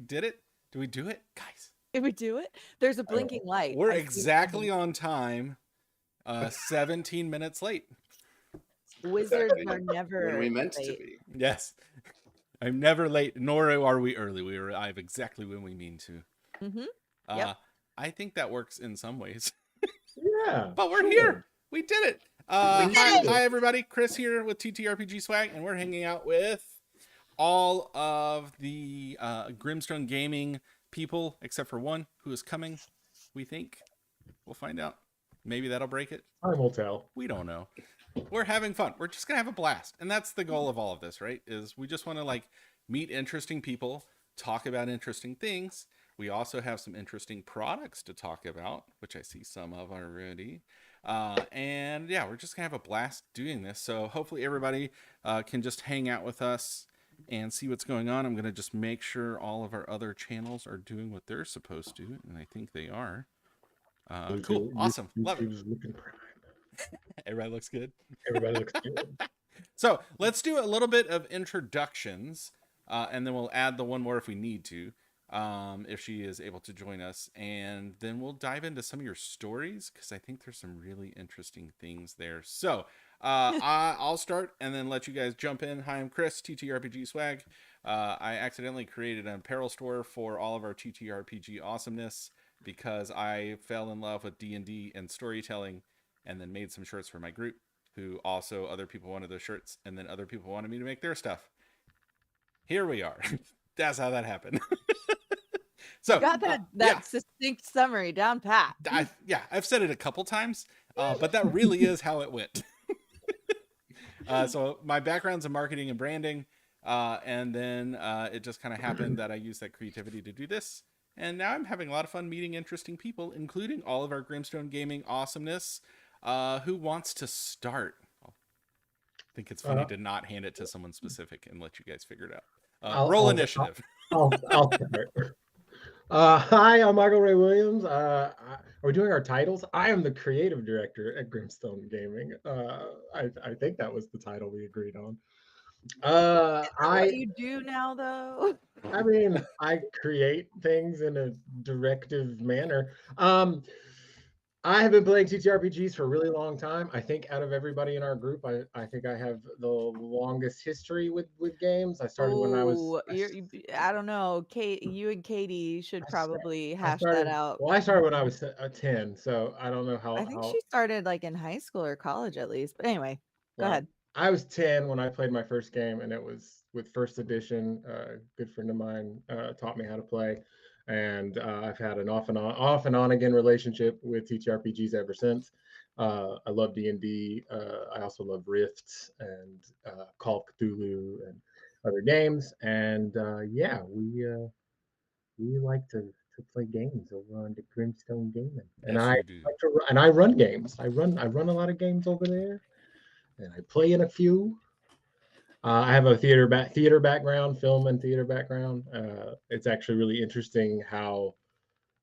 did it. Did we do it, guys? Did we do it? There's a blinking light. We're I see exactly on time. 17 minutes late. Wizards Exactly are never when we meant to late. be. Yes. I'm never late, nor are we early. We arrive exactly when we mean to. Yep. I think that works in some ways. Yeah. But we're here. We did it. Hi, everybody. Chris here with TTRPGswag, and we're hanging out with all of the Grimstone Gaming people, except for one who is coming, we think. We'll find out. Maybe that'll break it. Time will tell. We don't know. We're having fun. We're just going to have a blast. And that's the goal of all of this, right? Is we just want to like meet interesting people, talk about interesting things. We also have some interesting products to talk about, which I see some of already. And yeah, we're just going to have a blast doing this. So hopefully everybody can just hang out with us and see what's going on. I'm going to just make sure all of our other channels are doing what they're supposed to. And I think they are. Cool. Awesome. Love it. Everybody looks good. Everybody looks good. So let's do a little bit of introductions, and then we'll add the one more if we need to, if she is able to join us. And then we'll dive into some of your stories, because I think there's some really interesting things there. So I'll start and then let you guys jump in. Hi, I'm Chris, TTRPGswag. I accidentally created an apparel store for all of our TTRPG awesomeness because I fell in love with D&D and storytelling, and then made some shirts for my group, who also other people wanted those shirts, and then other people wanted me to make their stuff. Here we are. That's how that happened. So you got that succinct summary down pat. I've said it a couple times, but that really is how it went. So my background's in marketing and branding, and then it just kind of happened that I used that creativity to do this. And now I'm having a lot of fun meeting interesting people, including all of our Grimstone Gaming awesomeness. Who wants to start? I think it's funny to not hand it to someone specific and let you guys figure it out. Roll initiative. I'll start. Hi, I'm Michael Ray Williams. Are we doing our titles? I am the creative director at Grimstone Gaming. I think that was the title we agreed on. What you do now, though? I mean, I create things in a directive manner. I have been playing TTRPGs for a really long time. I think out of everybody in our group, I think I have the longest history with games. I started when I was. I don't know. Kate, you and Katie should probably hash that out. Well, I started when I was 10, so I don't know how. I think she started like in high school or college at least. But anyway, go ahead. I was 10 when I played my first game, and it was with first edition. A good friend of mine taught me how to play. And I've had an off and on again relationship with TTRPGs ever since. I love D&D. I also love Rifts and Call of Cthulhu and other games. And yeah, we like to play games over on the Grimstone Gaming. And I run games. I run a lot of games over there, and I play in a few. I have a theater background, film and theater background. It's actually really interesting how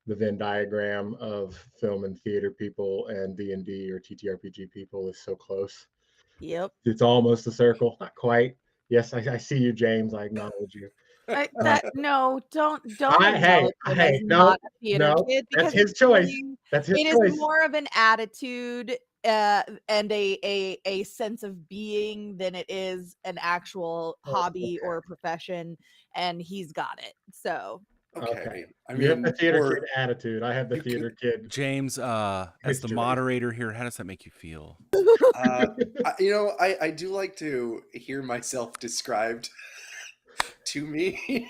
the Venn diagram of film and theater people and D&D or TTRPG people is so close. Yep. It's almost a circle. Not quite. Yes, I see you, James. I acknowledge you. No, don't. Hey, no, kid, that's his choice. It is more of an attitude and a sense of being than it is an actual hobby or a profession, and he's got it. So okay. I mean, you have the theater kid attitude. I have the theater kid. James, as the moderator here, how does that make you feel? I do like to hear myself described to me,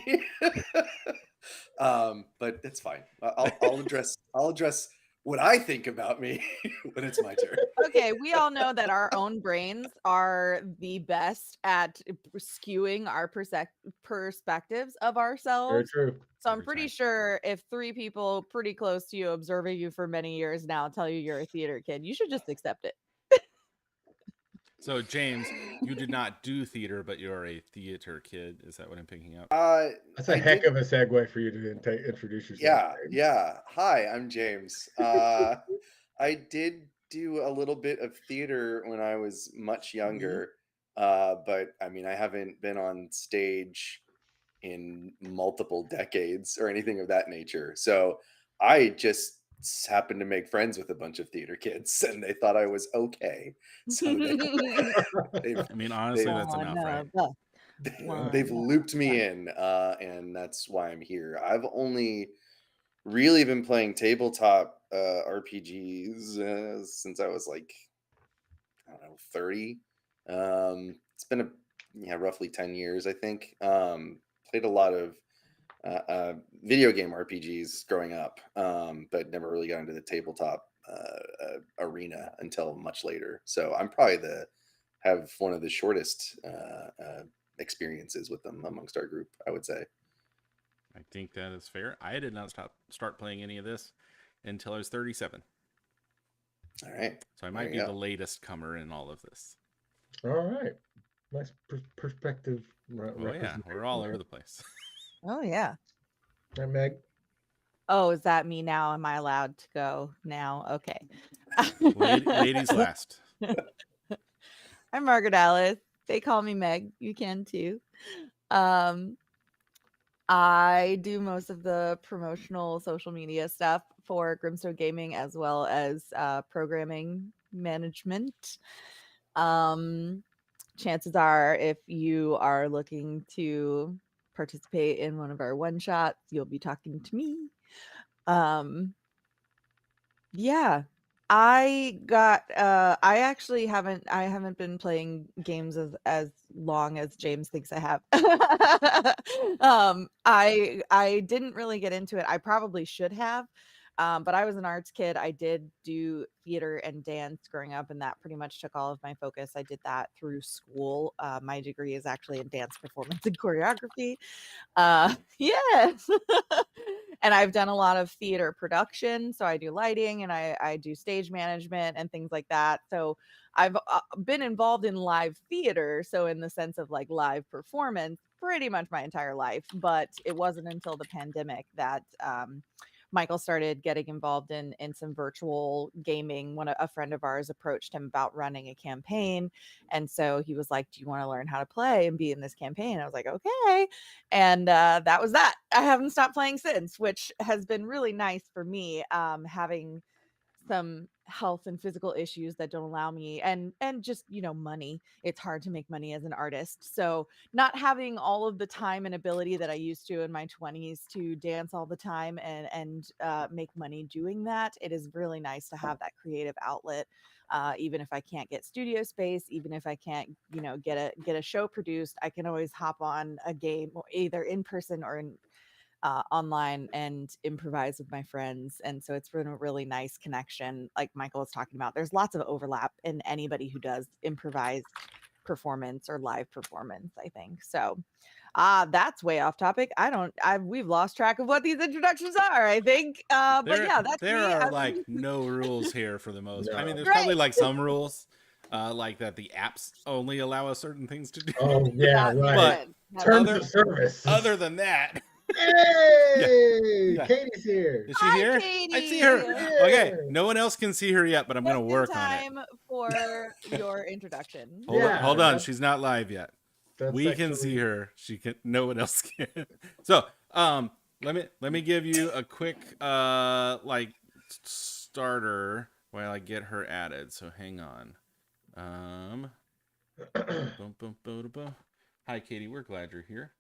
but it's fine. I'll address what I think about me when it's my turn. Okay, we all know that our own brains are the best at skewing our perspectives of ourselves. Very true. So I'm pretty sure if 3 people pretty close to you, observing you for many years now, tell you you're a theater kid, you should just accept it. So, James, you did not do theater, but you're a theater kid. Is that what I'm picking up? That's a heck of a segue for you to introduce yourself. Yeah. Hi, I'm James. I did do a little bit of theater when I was much younger, but I mean, I haven't been on stage in multiple decades or anything of that nature. So I just happened to make friends with a bunch of theater kids, and they thought I was okay. So they've I mean, honestly, they've that's enough, right? they've looped me in, and that's why I'm here. I've only really been playing tabletop RPGs since I was like, I don't know, 30. It's been roughly 10 years, I think. Played a lot of video game RPGs growing up, but never really got into the tabletop arena until much later. So I'm probably have one of the shortest experiences with them amongst our group, I would say. I think that is fair. I did not start playing any of this until I was 37. All right. So I might be the latest comer in all of this. All right. Nice perspective. Oh, yeah. We're all over the place. Oh, yeah. Right, Meg? Oh, is that me now? Am I allowed to go now? Okay. Ladies last. I'm Margaret Alice. They call me Meg. You can too. I do most of the promotional social media stuff for Grimstone Gaming, as well as programming management. Chances are, if you are looking to participate in one of our one shots, you'll be talking to me. Yeah. I actually haven't been playing games as long as James thinks I have. I didn't really get into it. I probably should have. But I was an arts kid. I did do theater and dance growing up, and that pretty much took all of my focus. I did that through school. My degree is actually in dance performance and choreography. Yes. And I've done a lot of theater production, so I do lighting and I do stage management and things like that. So I've been involved in live theater, so in the sense of like live performance, pretty much my entire life. But it wasn't until the pandemic that Michael started getting involved in some virtual gaming. When a friend of ours approached him about running a campaign, and so he was like, "Do you want to learn how to play and be in this campaign?" I was like, "Okay," and that was that. I haven't stopped playing since, which has been really nice for me. Having some health and physical issues that don't allow me, and just money. It's hard to make money as an artist, so not having all of the time and ability that I used to in my 20s to dance all the time and make money doing that, it is really nice to have that creative outlet. Even if I can't get studio space, even if I can't get a show produced, I can always hop on a game, or either in person or in online, and improvise with my friends. And so it's been a really nice connection. Like Michael was talking about, there's lots of overlap in anybody who does improvised performance or live performance, I think. So that's way off topic. We've lost track of what these introductions are, I think. But yeah, that's there me. are like no rules here for the most. No. I mean, there's Right. probably like some rules, like that the apps only allow us certain things to do. Oh, yeah, That's right. good. Terms of service. Other than that, Hey, Yeah. Katie's here. is she Hi, here? Katie. I see her. Yeah. Okay, no one else can see her yet, but I'm gonna Just in work on it. time for your introduction. Hold on. that's- She's not live yet. That's We can see her. She can. No one else can. So, let me give you a quick like starter while I get her added. So hang on. Boom, boom, boom, boom. Hi, Katie. We're glad you're here.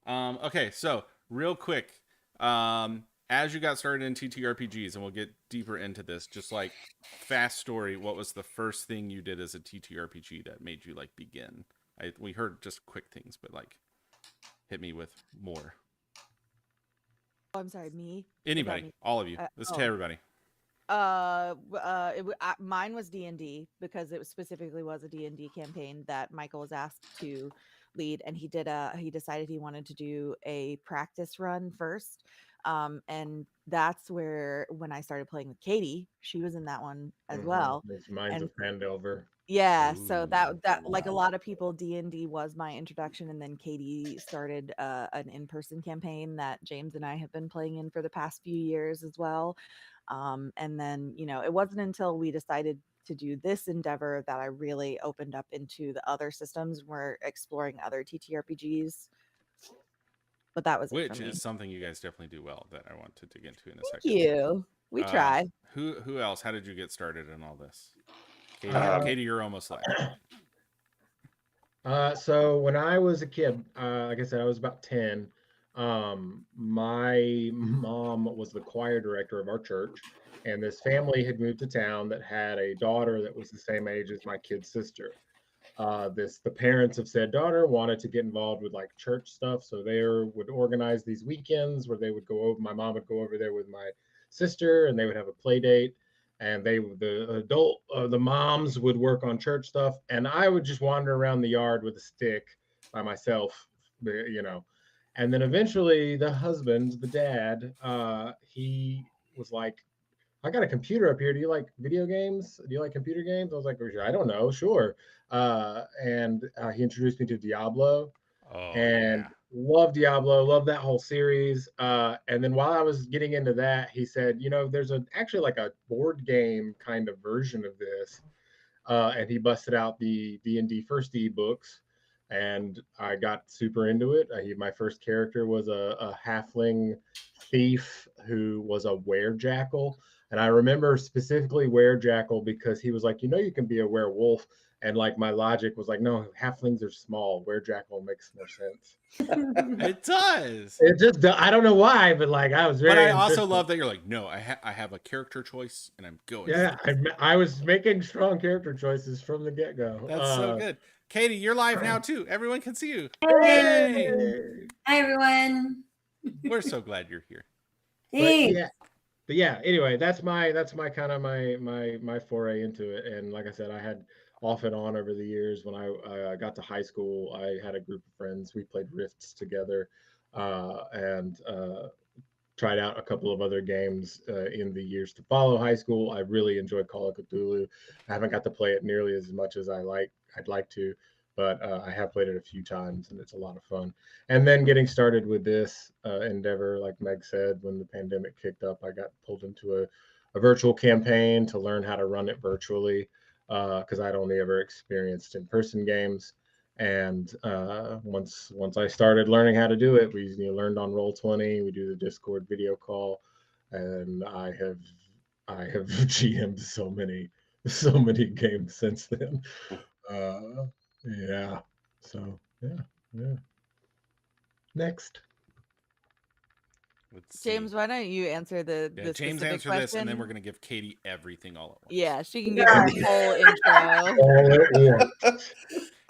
Okay, so real quick, as you got started in TTRPGs, and we'll get deeper into this, just like fast story, what was the first thing you did as a TTRPG that made you like begin? We heard just quick things, but like hit me with more. Oh, I'm sorry, me? Anybody, me? all of you. This is to everybody. Mine was D&D, because it specifically was a D&D campaign that Michael was asked to lead, and he decided he wanted to do a practice run first. And that's when I started playing with Katie. She was in that one as well. Mine's And a handover. yeah, so Ooh, that like a wow. lot of people, D&D was my introduction, and then Katie started an in-person campaign that James and I have been playing in for the past few years as well. And then it wasn't until we decided to do this endeavor that I really opened up into the other systems. We're exploring other TTRPGs. But that was it Which for me. is something you guys definitely do well that I want to dig into in a Thank second. you. We try. Who else? How did you get started in all this? Katie, Katie, you're almost live. So when I was a kid, like I said, I was about 10. My mom was the choir director of our church, and this family had moved to town that had a daughter that was the same age as my kid's sister. The parents of said daughter wanted to get involved with like church stuff, so they would organize these weekends where they would go over. My mom would go over there with my sister, and they would have a play date. And the moms would work on church stuff, and I would just wander around the yard with a stick by myself, you know. And then eventually, the husband, the dad, he was like, I got a computer up here. Do you like video games? Do you like computer games? I was like, I don't know, sure. And he introduced me to Diablo, Oh and yeah. love Diablo, love that whole series. And then while I was getting into that, he said, there's actually like a board game kind of version of this. And he busted out the D&D first D books, and I got super into it. My first character was a halfling thief who was a werejackal. And I remember specifically werejackal because he was like, you can be a werewolf. And like my logic was like, no, halflings are small. Werejackal makes more sense. It does. It just, I don't know why, but like I was very. But I also insistent. love that you're like, no, I have a character choice and I'm going. Yeah, I was making strong character choices from the get go. That's so good. Katie, you're live now too. Everyone can see you. Hey. Yay! Hi, everyone. We're so glad you're here. Thanks. But yeah. Anyway, that's my kind of my foray into it. And like I said, I had off and on over the years. When I got to high school, I had a group of friends. We played Rifts together, and tried out a couple of other games in the years to follow high school. I really enjoyed Call of Cthulhu. I haven't got to play it nearly as much as I'd like to, but I have played it a few times, and it's a lot of fun. And then getting started with this endeavor, like Meg said, when the pandemic kicked up, I got pulled into a virtual campaign to learn how to run it virtually, because I'd only ever experienced in-person games. And once I started learning how to do it, we learned on Roll20. We do the Discord video call, and I have GM'd so many games since then. Yeah. So yeah. Next. James, why don't you answer the James specific answer question? this, and then we're gonna give Katie everything all at once. Yeah, she can give her whole intro.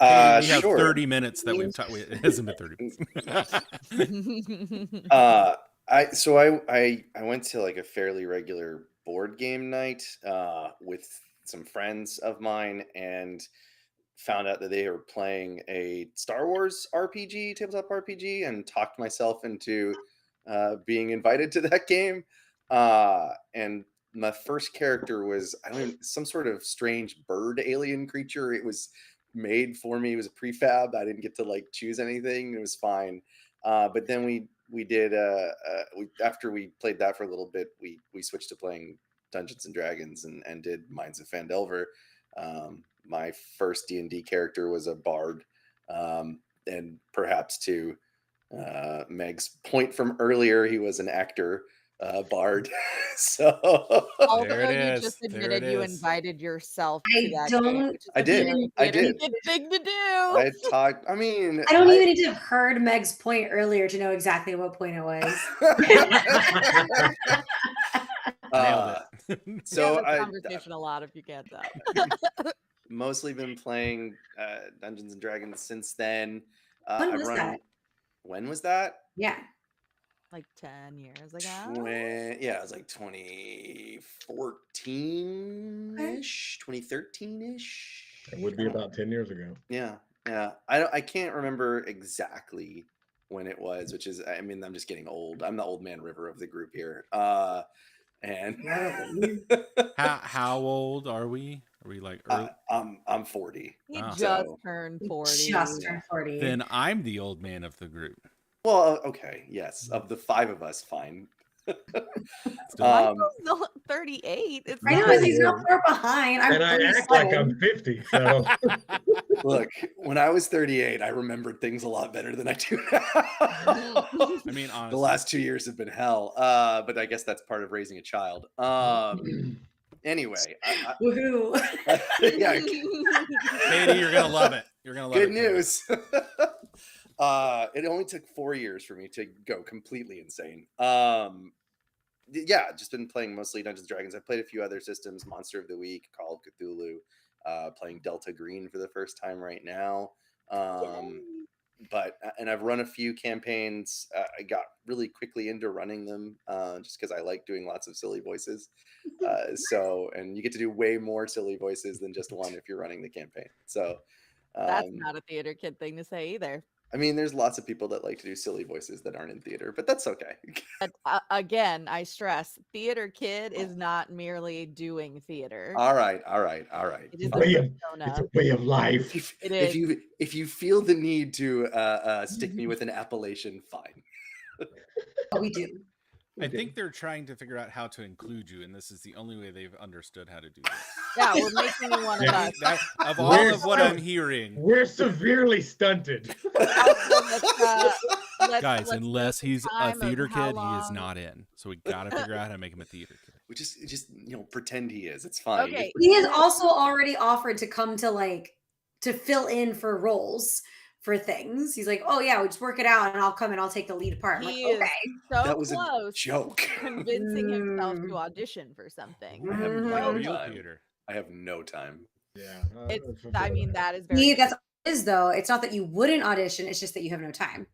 Katie, we have Sure. 30 minutes that we've talked. It hasn't been 30 minutes. I went to like a fairly regular board game night with some friends of mine, and found out that they were playing a Star Wars RPG, tabletop RPG, and talked myself into being invited to that game. And my first character was some sort of strange bird alien creature. It was made for me. It was a prefab. I didn't get to like choose anything. It was fine. But then we did after we played that for a little bit, we switched to playing Dungeons and Dragons and did Minds of Phandelver. My first D&D character was a bard, and perhaps to Meg's point from earlier, he was an actor, bard. So Although you just admitted you invited yourself to that game, which is I did. a good thing to do. I talked. I mean, I don't even need to have heard Meg's point earlier to know exactly what point it was. Nailed it. So I conversation a lot if you can't tell. Mostly been playing Dungeons and Dragons since then. When was that? When was that? Yeah. Like 10 years ago. It was like 2014-ish, 2013-ish. It would be about 10 years ago. Yeah. I can't remember exactly when it was, which is, I mean, I'm just getting old. I'm the old man river of the group here. And how old are we? Are we like early? I'm 40. He just turned 40. Just turned 40. Then I'm the old man of the group. Well, okay, yes. Of the five of us, fine. Still- Michael's not 38. It's I know not. he's not far behind. I'm And I act like I'm 37. 50. So Look, when I was 38, I remembered things a lot better than I do now. I mean, The honestly, last 2 years have been hell, but I guess that's part of raising a child. Anyway, Woohoo. yeah, Katie, you're gonna love it. You're gonna love good it. Katie. news. It only took 4 years for me to go completely insane. Yeah, just been playing mostly Dungeons and Dragons. I've played a few other systems, Monster of the Week, Call of Cthulhu, playing Delta Green for the first time right now. And I've run a few campaigns. I got really quickly into running them just because I like doing lots of silly voices. And you get to do way more silly voices than just one if you're running the campaign. So That's not a theater kid thing to say either. I mean, there's lots of people that like to do silly voices that aren't in theater, but that's okay. But again, I stress, theater kid is not merely doing theater. All right. It is a Way of- persona. it's a way of life. It is. If you feel the need to stick me with an appellation, fine. Oh, we do. I think they're trying to figure out how to include you, and this is the only way they've understood how to do this. Yeah, we're making you one of Yeah. us. Of all of what I'm hearing, We're severely stunted. guys, unless he's a time of theater how kid, he is long- not in. So we gotta figure out how to make him a theater kid. We just pretend he is. It's fine. Okay. He has also already offered to come to fill in for roles for things. He's like, oh yeah, we just work it out and I'll come and I'll take the lead part. I'm He like, is okay. so That was a close to joke. convincing himself to audition for something. I have Mhm. real Time. theater. I have no time. Yeah. I mean, that is very. See, that's all it is though. It's not that you wouldn't audition, it's just that you have no time.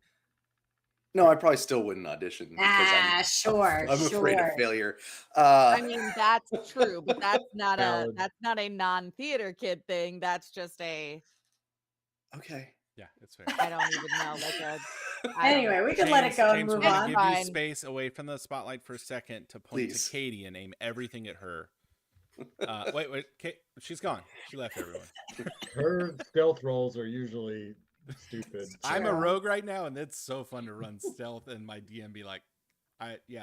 No, I probably still wouldn't audition because Sure. I'm afraid of failure. I mean, that's true, but that's not Valid. a non-theater kid thing. That's just a Okay. Yeah, it's fair. I don't even know. Anyway, we can let it go and James, move we're gonna on. give Fine. you space away from the spotlight for a second to point Please. to Katie and aim everything at her. Wait, Kate, she's gone. She left everyone. Her stealth rolls are usually stupid. I'm a Sure. rogue right now, and it's so fun to run stealth and my DM be like,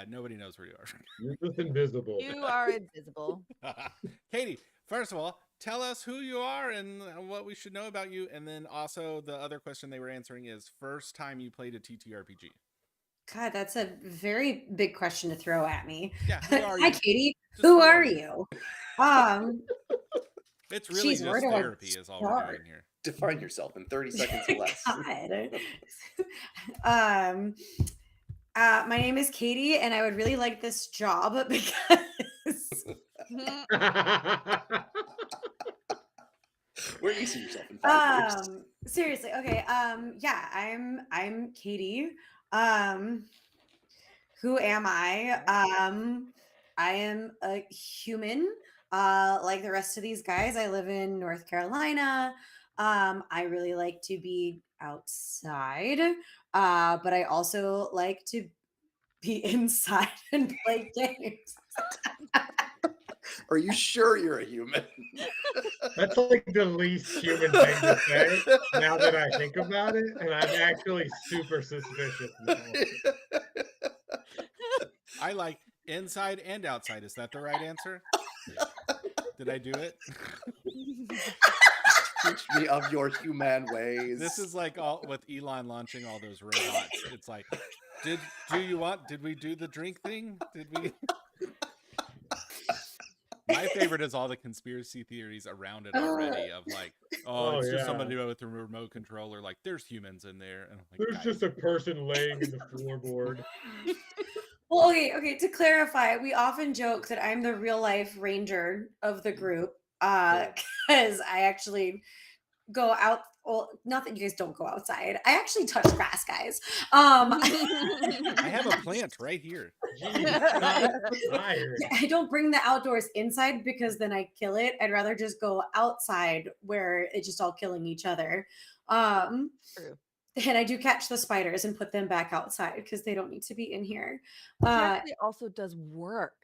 nobody knows where you You're just invisible. You are invisible. are. Katie, first of all, tell us who you are and what we should know about you. And then also the other question they were answering is first time you played a TTRPG. God, that's a very big question to throw at me. Yeah, who are Hi, you? Katie. Just Who are you? It's really Jeez, where just do I therapy is all we're start? doing here. Define yourself in 30 seconds or less. God. My name is Katie, and I would really like this job because Where do you see yourself in 5 years? seriously, okay. Yeah, I'm Katie. Who am I? I am a human, like the rest of these guys. I live in North Carolina. I really like to be outside, but I also like to be inside and play games. Are you sure you're a human? That's like the least human thing to say now that I think about it. And I'm actually super suspicious now. I like inside and outside. Is that the right answer? Did I do it? Teach me of your human ways. This is like all with Elon launching all those robots. It's like, did we do the drink thing? Did we? My favorite is all the conspiracy theories around it already of like, it's just somebody with a remote controller. Like, there's humans in there. And I'm like, There's guys, just a person laying in the floorboard. Well, okay. To clarify, we often joke that I'm the real life ranger of the group because I actually go out. Well, not that you guys don't go outside. I actually touch grass, guys. I have a plant right here. I don't bring the outdoors inside because then I kill it. I'd rather just go outside where it's just all killing each other. True. And I do catch the spiders and put them back outside because they don't need to be in here. He actually also does work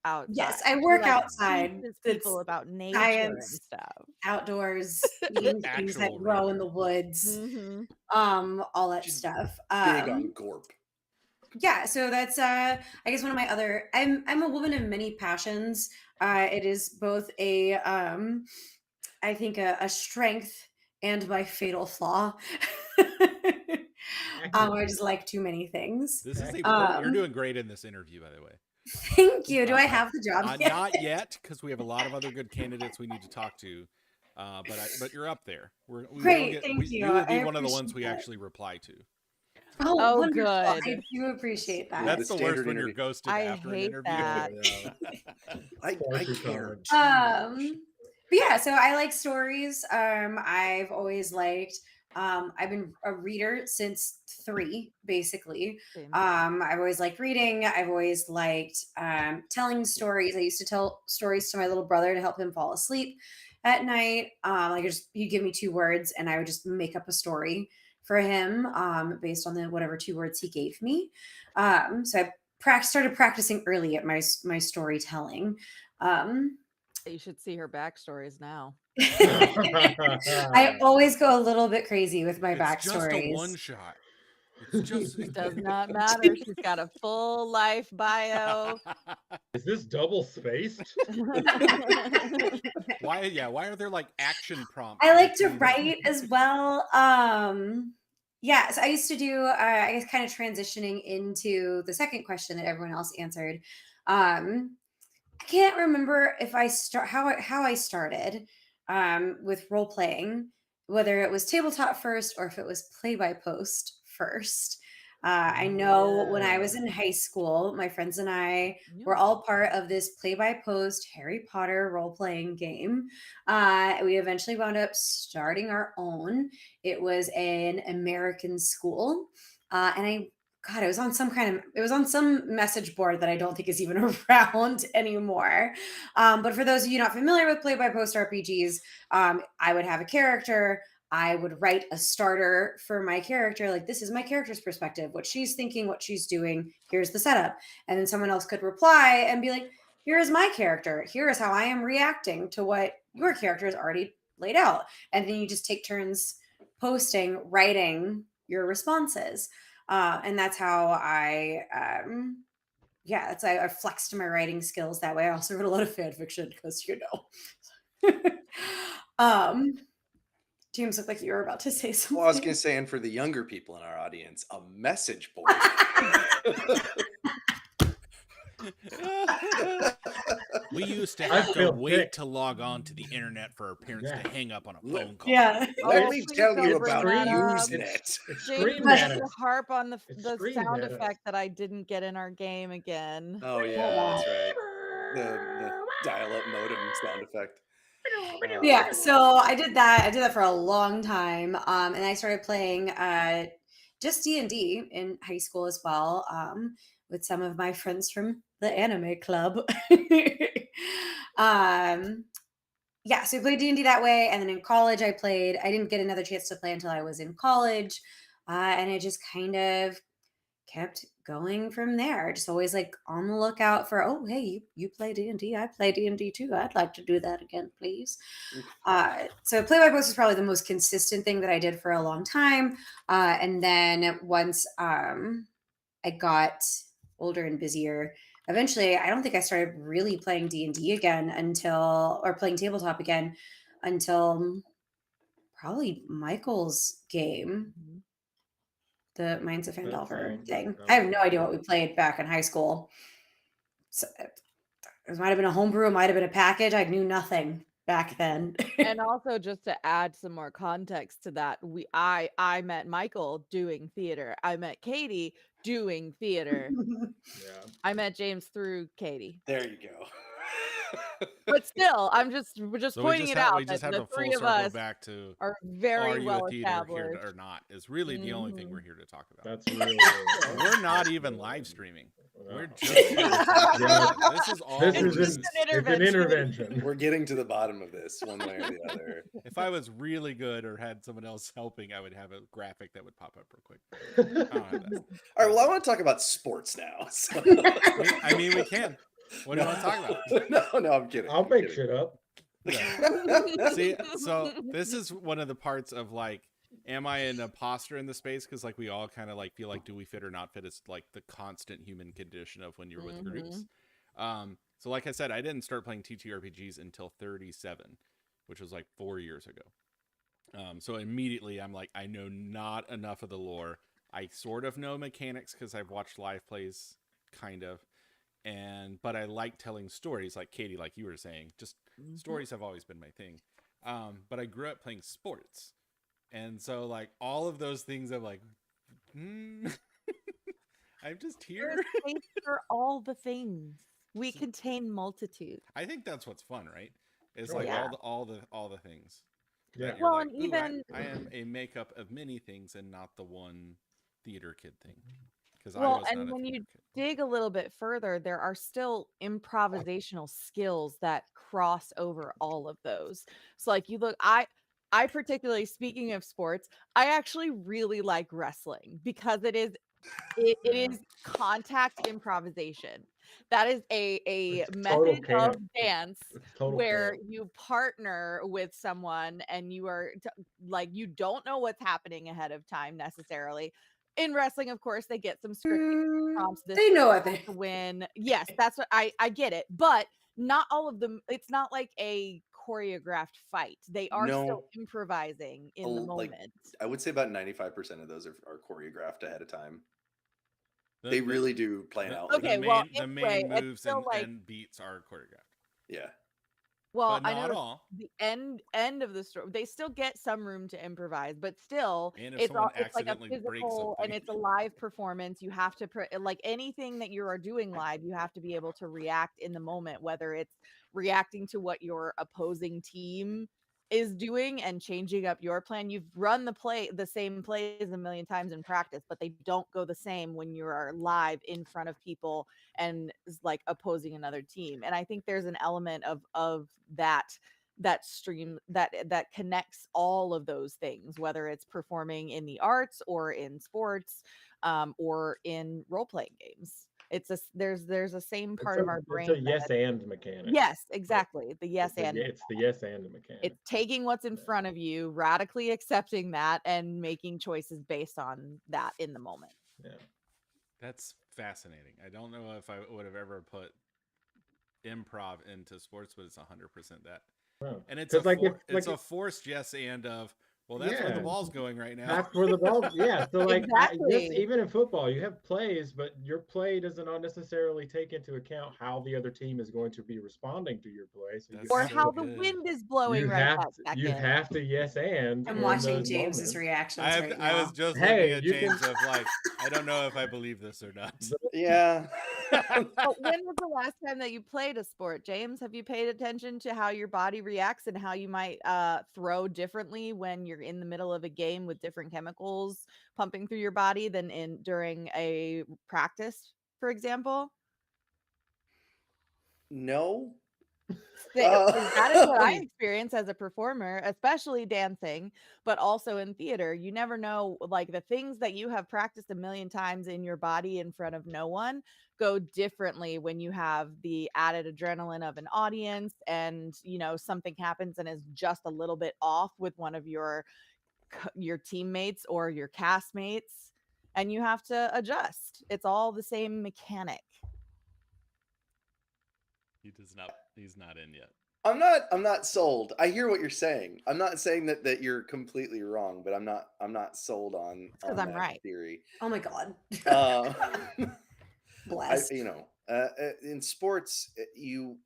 outside. Yes, I He, work like, outside. teaches That's people about nature and science. stuff. Outdoors, eating things that Actual grow in ranger. the woods, Mhm. all that She's stuff. Big on gorp. yeah, so that's I guess one of my other. I'm a woman of many passions. It is both a I think a strength and my fatal flaw. I just like too many things. This is a you're Um, doing great in this interview, by the way. Thank you. Do I have the job yet? Not yet, because we have a lot of other good candidates we need to talk to. But you're up there. We will Great, get. thank you. You will be I one of the ones appreciate we that. actually reply to. Oh, Oh, wonderful. I good. do appreciate that. That's the worst standard when you're interview. ghosted I after an hate interview. that. I Far too cared. But yeah, so I like stories. I've always liked I've been a reader since 3, basically. Same. I've always liked reading. I've always liked telling stories. I used to tell stories to my little brother to help him fall asleep at night. Like he'd give me 2 words and I would just make up a story for him based on the whatever 2 words he gave me. So I started practicing early at my storytelling. Um, You should see her backstories now. I always go a little bit crazy with my It's just a backstories. one shot. It's just. It does not matter. She's got a full life bio. Is this double spaced? Why? Yeah. Why are there like action prompts? I like to between- write as well. Yeah, so I used to do I guess kind of transitioning into the second question that everyone else answered. I can't remember if I start how I started with role playing, whether it was tabletop first or if it was play by post first. I know when I was in high school, my friends and I were all part of this play by post Harry Potter role playing game. We eventually wound up starting our own. It was an American school, and God, it was on some message board that I don't think is even around anymore. But for those of you not familiar with play by post RPGs, I would have a character. I would write a starter for my character. Like, this is my character's perspective, what she's thinking, what she's doing. Here's the setup. And then someone else could reply and be like, here is my character. Here is how I am reacting to what your character has already laid out. And then you just take turns posting, writing your responses. And that's how I I flexed my writing skills that way. I also wrote a lot of fan fiction because James looked like you were about to say something. Well, I was going to say, and for the younger people in our audience, a message board. We used to I have to feel wait sick. to log on to the internet for our parents to hang up on a phone call. Yeah. Let Oh, me please tell don't you bring about that up. Usenet. It's James screamed wants at to us. harp on the It's sound screamed at us. effect that I didn't get in our game again. Oh yeah, that's right. The dial-up modem sound effect. Yeah, so I did that. I did that for a long time, and I started playing just D&D in high school as well, with some of my friends from the anime club. Yeah, so I played D&D that way, and then in college I didn't get another chance to play until I was in college, and it just kind of kept going from there. Just always like on the lookout for, oh, hey, you play D&D, I play D&D too. I'd like to do that again, please. So play by post is probably the most consistent thing that I did for a long time. And then once I got older and busier, eventually I don't think I started really playing D&D again or playing tabletop again until probably Michael's game. Mhm. The Minds of That Fandelver sounds thing. like I have no idea what we played back in high school. So, it might have been a homebrew, it might have been a package. I knew nothing back then. And also, just to add some more context to that, I met Michael doing theater. I met Katie doing theater. Yeah. I met James through Katie. There you go. But still, we're just So pointing it out we just that have the to full three of circle us back to are very are you well a theater here established. or not is really the only thing Mhm. we're here to talk about. That's really. We're not even live streaming. No. We're just here to talk about it. This is all. This It's is just an, an it's an intervention. intervention. We're getting to the bottom of this one way or the other. If I was really good or had someone else helping, I would have a graphic that would pop up real quick. I don't have that. All right, well, I want to talk about sports now. So. I mean, we can. What do you want to talk about? No, I'm kidding. I'll I'm make kidding. shit up. See, so this is one of the parts of like am I an imposter in the space? Because like we all kind of like feel like, do we fit or not fit? It's like the constant human condition of when you're with groups. So like I said, I didn't start playing TTRPGs until 37, which was like 4 years ago. So immediately I'm like, I know not enough of the lore. I sort of know mechanics because I've watched live plays, kind of, but I like telling stories, like Katie, like you were saying. Just stories have always been my thing. But I grew up playing sports, and so like all of those things, I'm like, I'm just here. There's space for all the things. We contain multitude. I think that's what's fun, right? It's Sure, like yeah. all the things. Yeah. That you're Well, like, and ooh, even I am a makeup of many things and not the one theater kid thing. Because I well, was not and a when theater you kid. dig a little bit further, there are still improvisational skills that cross over all of those. So like you look, I particularly, speaking of sports, I actually really like wrestling because it is contact improvisation. That is a It's total method of camp. dance It's total where camp. you partner with someone and you are like, you don't know what's happening ahead of time necessarily. In wrestling, of course, they get some scripting prompts. This They know what person they. has to win. Yes, that's what I get it, but not all of them. It's not like a choreographed fight. They are still No, improvising in the like moment. I would say about 95% of those are choreographed ahead of time. The, They the, really do plan the, out. the Like, Okay, well, main the anyway, main it's moves still like, and beats are choreographed, yeah. well, but I not know all. the end of the story, they still get some room to improvise, but still, And if it's all someone it's like a accidentally breaks physical and something, it's a live performance. You have to like anything that you are doing live, you have to be able to react in the moment, whether it's reacting to what your opposing team is doing and changing up your plan. You've run the same plays a million times in practice, but they don't go the same when you are live in front of people and like opposing another team. And I think there's an element of that stream that connects all of those things, whether it's performing in the arts or in sports, or in role-playing games. There's a same part of our It's brain a yes and mechanic. yes, exactly, the yes and It's the yes and the mechanic. it's taking what's in Yeah. front of you, radically accepting that, and making choices based on that in the moment. Yeah. that's fascinating. I don't know if I would have ever put improv into sports, but it's 100% that. Wow. And it's 'Cause it's a forced yes and of, well, that's where the yeah, ball's going right now. that's where the ball. Yeah. So like yes, Exactly. even in football, you have plays, but your play doesn't necessarily take into account how the other team is going to be responding to your play. So That's Or so how the good. wind is blowing right that you second. have to yes and I'm in watching those James's moments. reactions right now. I was just Hey, looking at you James can- of like, I don't know if I believe this or not. Yeah. But when was the last time that you played a sport, James? Have you paid attention to how your body reacts and how you might throw differently when you're in the middle of a game with different chemicals pumping through your body than during a practice, for example? No. Because that is what I Um, experience as a performer, especially dancing, but also in theater. You never know, like the things that you have practiced a million times in your body in front of no one go differently when you have the added adrenaline of an audience and, something happens and is just a little bit off with one of your teammates or your castmates, and you have to adjust. It's all the same mechanic. He's not in yet. I'm not sold. I hear what you're saying. I'm not saying that you're completely wrong, but I'm not sold on It's 'cause I'm that right. theory. Oh my god. I Blessed. in sports you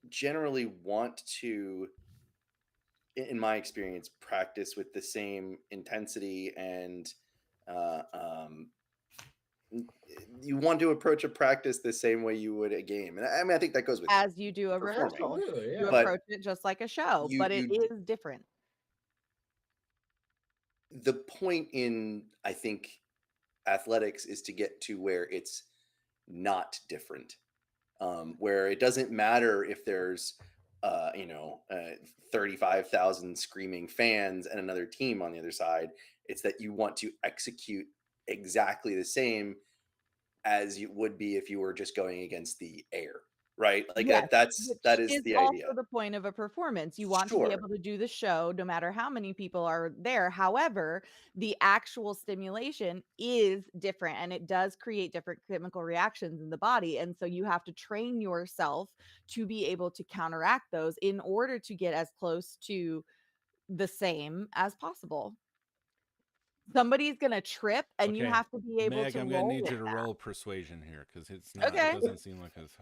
generally want to, in my experience, practice with the same intensity and uh, um, you want to approach a practice the same way you would a game. And I mean, I think that goes with As you do a performing. rehearsal, Absolutely, you yeah. But approach it just like a show, you but it you is different. the point in, I think, athletics is to get to where it's not different, where it doesn't matter if there's 35,000 screaming fans and another team on the other side. It's that you want to execute exactly the same as you would be if you were just going against the air, right? Like Yes, that which is is the also idea. the point of a performance. You want to be Sure. able to do the show no matter how many people are there. However, the actual stimulation is different and it does create different chemical reactions in the body. And so you have to train yourself to be able to counteract those in order to get as close to the same as possible. Somebody's going to trip and you Okay, have to be able Meg, to I'm gonna roll need with you to that. roll persuasion here because it's not. Okay. It doesn't seem like it's.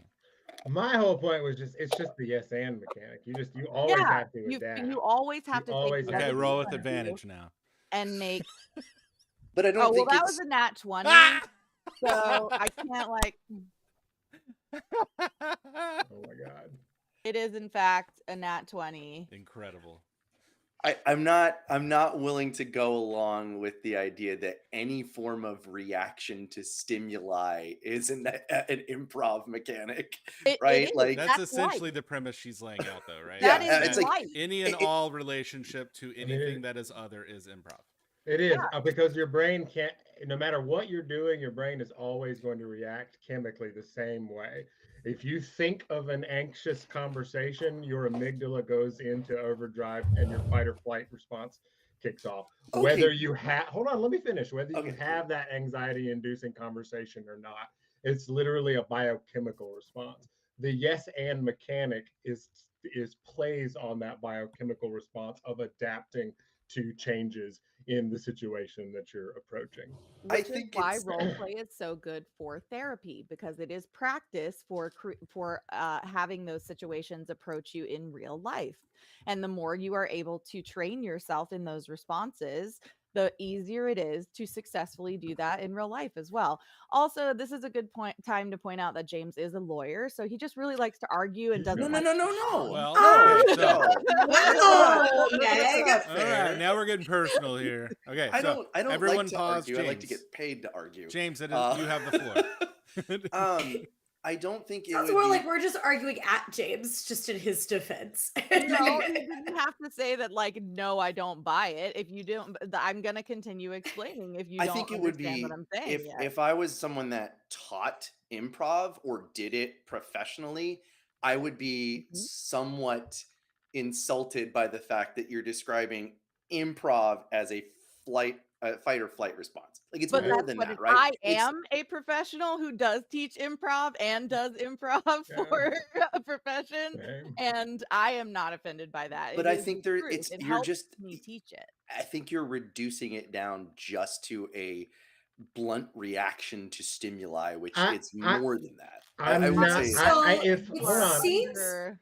My whole point was it's just the yes and mechanic. You always Yeah, have to adapt. you always have You to take always the have Okay, other to roll people with in adapt. view advantage now. and make. But I Oh, don't well, think that was it's a nat 20, so I can't Oh my god. it is in fact a nat 20. Incredible. I'm not willing to go along with the idea that any form of reaction to stimuli is an improv mechanic, It right? is. Like That's That's life. essentially the premise she's laying out, though, right? That yeah, is it's like life. any and all relationship to mean, anything that is other is improv. It is Yeah. because your brain can't, no matter what you're doing, your brain is always going to react chemically the same way. If you think of an anxious conversation, your amygdala goes into overdrive and your fight or flight response kicks off. Whether okay, you have, hold on, let me finish. Whether you okay, have that anxiety inducing conversation or not, it's literally a biochemical response. The yes and mechanic is plays on that biochemical response of adapting to changes in the situation that you're approaching. I Which is think why it's role play is so good for therapy because it is practice for having those situations approach you in real life. And the more you are able to train yourself in those responses, the easier it is to successfully do that in real life as well. Also, this is a good time to point out that James is a lawyer, so he just really likes to argue and He's doesn't no, good. no, like no, to no, talk. no, Well, no, okay, so Wow, Meg. that's not all right, fair. now we're getting personal here. Okay, I so don't everyone like to pause. argue. I like to James. get paid to argue. James, you have the floor. I don't think it Sounds would more be. like we're just arguing at James, just in his defense. No, you didn't have to say that, like, no, I don't buy it. If you don't, I'm going to continue explaining if you I don't think it would understand what be I'm saying yet. if I was someone that taught improv or did it professionally, I would be Mhm. somewhat insulted by the fact that you're describing improv as a fight or flight response. Like it's But more that's than what that, it right? I It's am a professional who does teach improv and does improv Yeah, for a profession, same. and I am not offended by that. but It I is the think there truth. it's It you're helps just me teach it. I think you're reducing it down just to a blunt reaction to stimuli, which I, it's I, more than that. I I'm would not. say So If it hold on, seems Under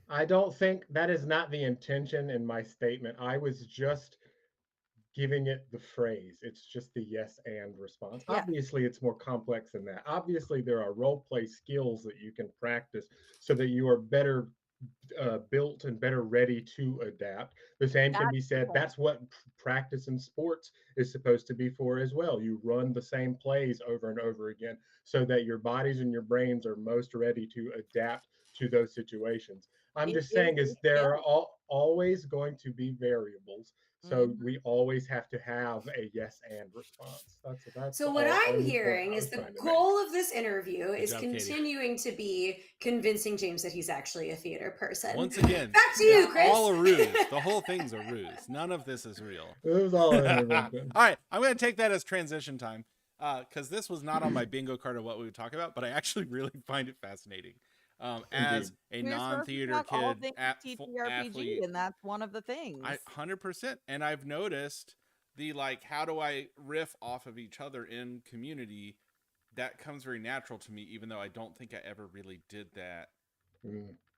I don't think that is not the intention in my statement. I was just giving it the phrase. It's just the yes and response. yeah, Obviously, it's more complex than that. Obviously, there are role play skills that you can practice so that you are better built and better ready to adapt. The same can that's be the said. point. That's what practice in sports is supposed to be for as well. You run the same plays over and over again so that your bodies and your brains are most ready to adapt to those situations. I'm It just is saying a is there are skill. always going to be variables. So Mhm. we always have to have a yes and response. That's the so what I'm only point hearing I is was the trying to make. goal of this interview Good is job, Katie. continuing to be convincing James that he's actually a theater person. Once again, Back to you, it's Chris. all a ruse. The whole thing's a ruse. None of this is real. It was all an All intervention. right, I'm going to take that as transition time because this was not on my bingo card of what we would talk about, but I actually really find it fascinating. As a We're supposed to non-theater talk all kid, things TTRPG, athlete, and that's one of the things. 100%. And I've noticed the like, how do I riff off of each other in community? That comes very natural to me, even though I don't think I ever really did that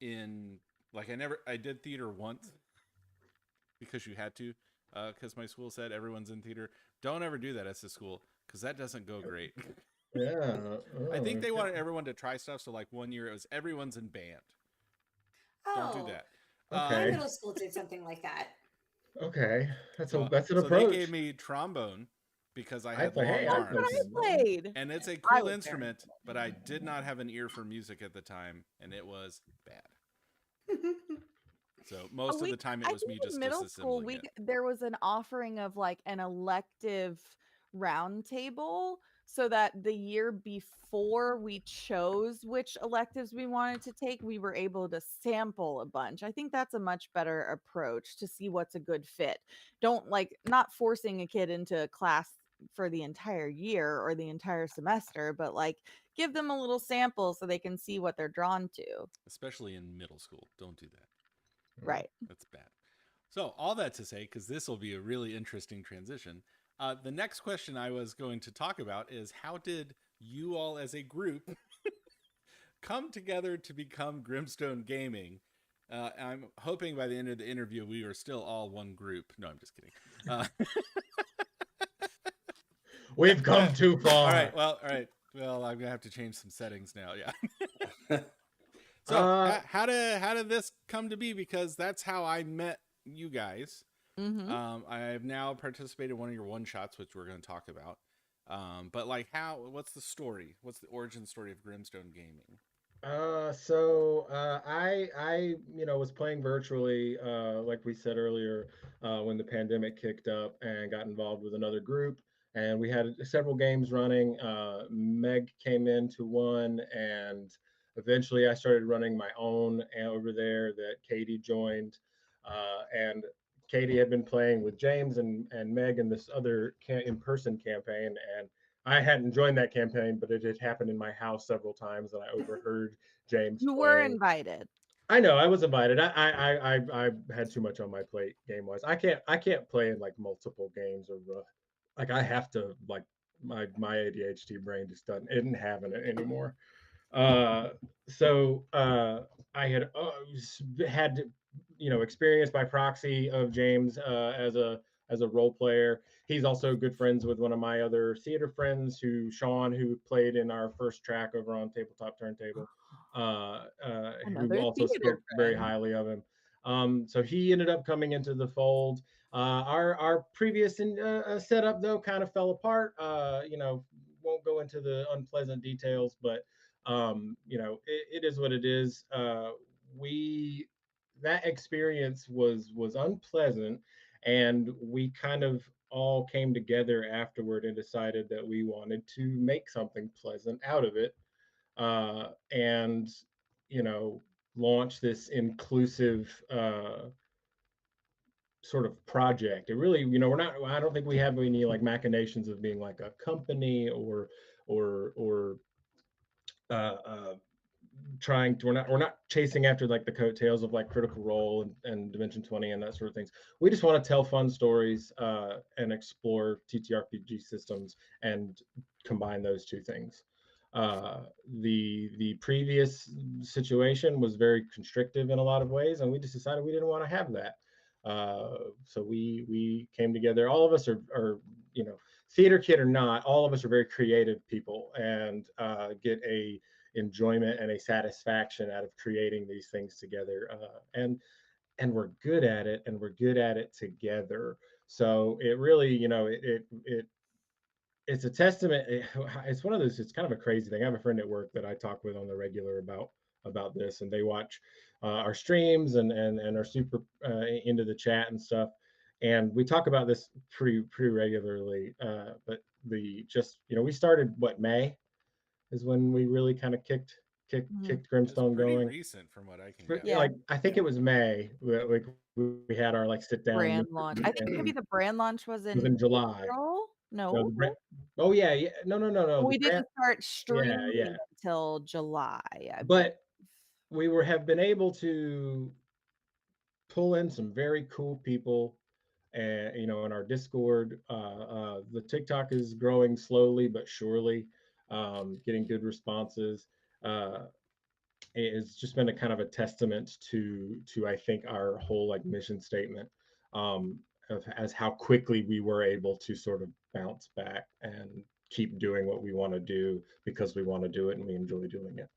in like I did theater once because you had to, because my school said everyone's in theater. Don't ever do that as a school because that doesn't go great. Yeah. I think they okay. wanted everyone to try stuff. So like one year it was everyone's in band. Don't do Oh, that. my Okay. middle school did something like that. Okay. That's an So approach. they gave me trombone because I had play- long hey, I That's what arms. I played. And it's a I cool was very instrument, but I did not have an ear for music at the time, and it was bad. So most of the time it was me just in middle school disassembling it. there was an offering of like an elective round table. so that the year before we chose which electives we wanted to take, we were able to sample a bunch. I think that's a much better approach to see what's a good fit. Don't not forcing a kid into a class for the entire year or the entire semester, but give them a little sample so they can see what they're drawn to. Especially in middle school. Don't do that. Right. That's bad. So all that to say, because this will be a really interesting transition, the next question I was going to talk about is how did you all as a group come together to become Grimstone Gaming? I'm hoping by the end of the interview we are still all one group. No, I'm just kidding. We've come too far. All right. Well, I'm gonna have to change some settings now. Yeah. So how did this come to be? Because that's how I met you guys. Mm-hmm. I have now participated in one of your one shots, which we're going to talk about. But what's the story? What's the origin story of Grimstone Gaming? I was playing virtually, like we said earlier, when the pandemic kicked up, and got involved with another group, and we had several games running. Meg came into one, and eventually I started running my own over there that Katie joined, and Katie had been playing with James and Meg in this other in-person campaign, and I hadn't joined that campaign, but it had happened in my house several times, and I overheard James You were playing. invited. I know I was invited. I had too much on my plate game wise. I can't play in multiple games, or I have to my ADHD brain just isn't having it anymore. So I had experience by proxy of James as a role player. He's also good friends with one of my other theater friends, Sean, who played in our first track over on Tabletop Turntable, who also spoke very highly of him. So he ended up coming into the fold. Our previous setup though kind of fell apart. Won't go into the unpleasant details, but it is what it is. That experience was unpleasant, and we kind of all came together afterward and decided that we wanted to make something pleasant out of it, and launch this inclusive sort of project. It really, we're not. I don't think we have any machinations of being like a company or uh, uh, we're not chasing after the coattails of Critical Role and Dimension 20 and that sort of things. We just want to tell fun stories and explore TTRPG systems and combine those two things. The previous situation was very constrictive in a lot of ways, and we just decided we didn't want to have that. So we came together. All of us are theater kid or not, all of us are very creative people, and get a enjoyment and a satisfaction out of creating these things together, and we're good at it, and we're good at it together. So it really, it's a testament. It's one of those. It's kind of a crazy thing. I have a friend at work that I talk with on the regular about this, and they watch our streams and are super into the chat and stuff. And we talk about this pretty regularly. But we started May is when we really kind of kicked Grimstone pretty going. Recent from what I can get. Yeah. I think it was May. We had our sit down brand launch. I think maybe the brand launch was in July. April? No. Oh yeah. No. We didn't start streaming yeah. until July. But we have been able to pull in some very cool people, and in our Discord. The TikTok is growing slowly but surely, getting good responses. It's just been a kind of a testament to I think our whole mission statement, of as how quickly we were able to sort of bounce back and keep doing what we want to do because we want to do it and we enjoy doing it.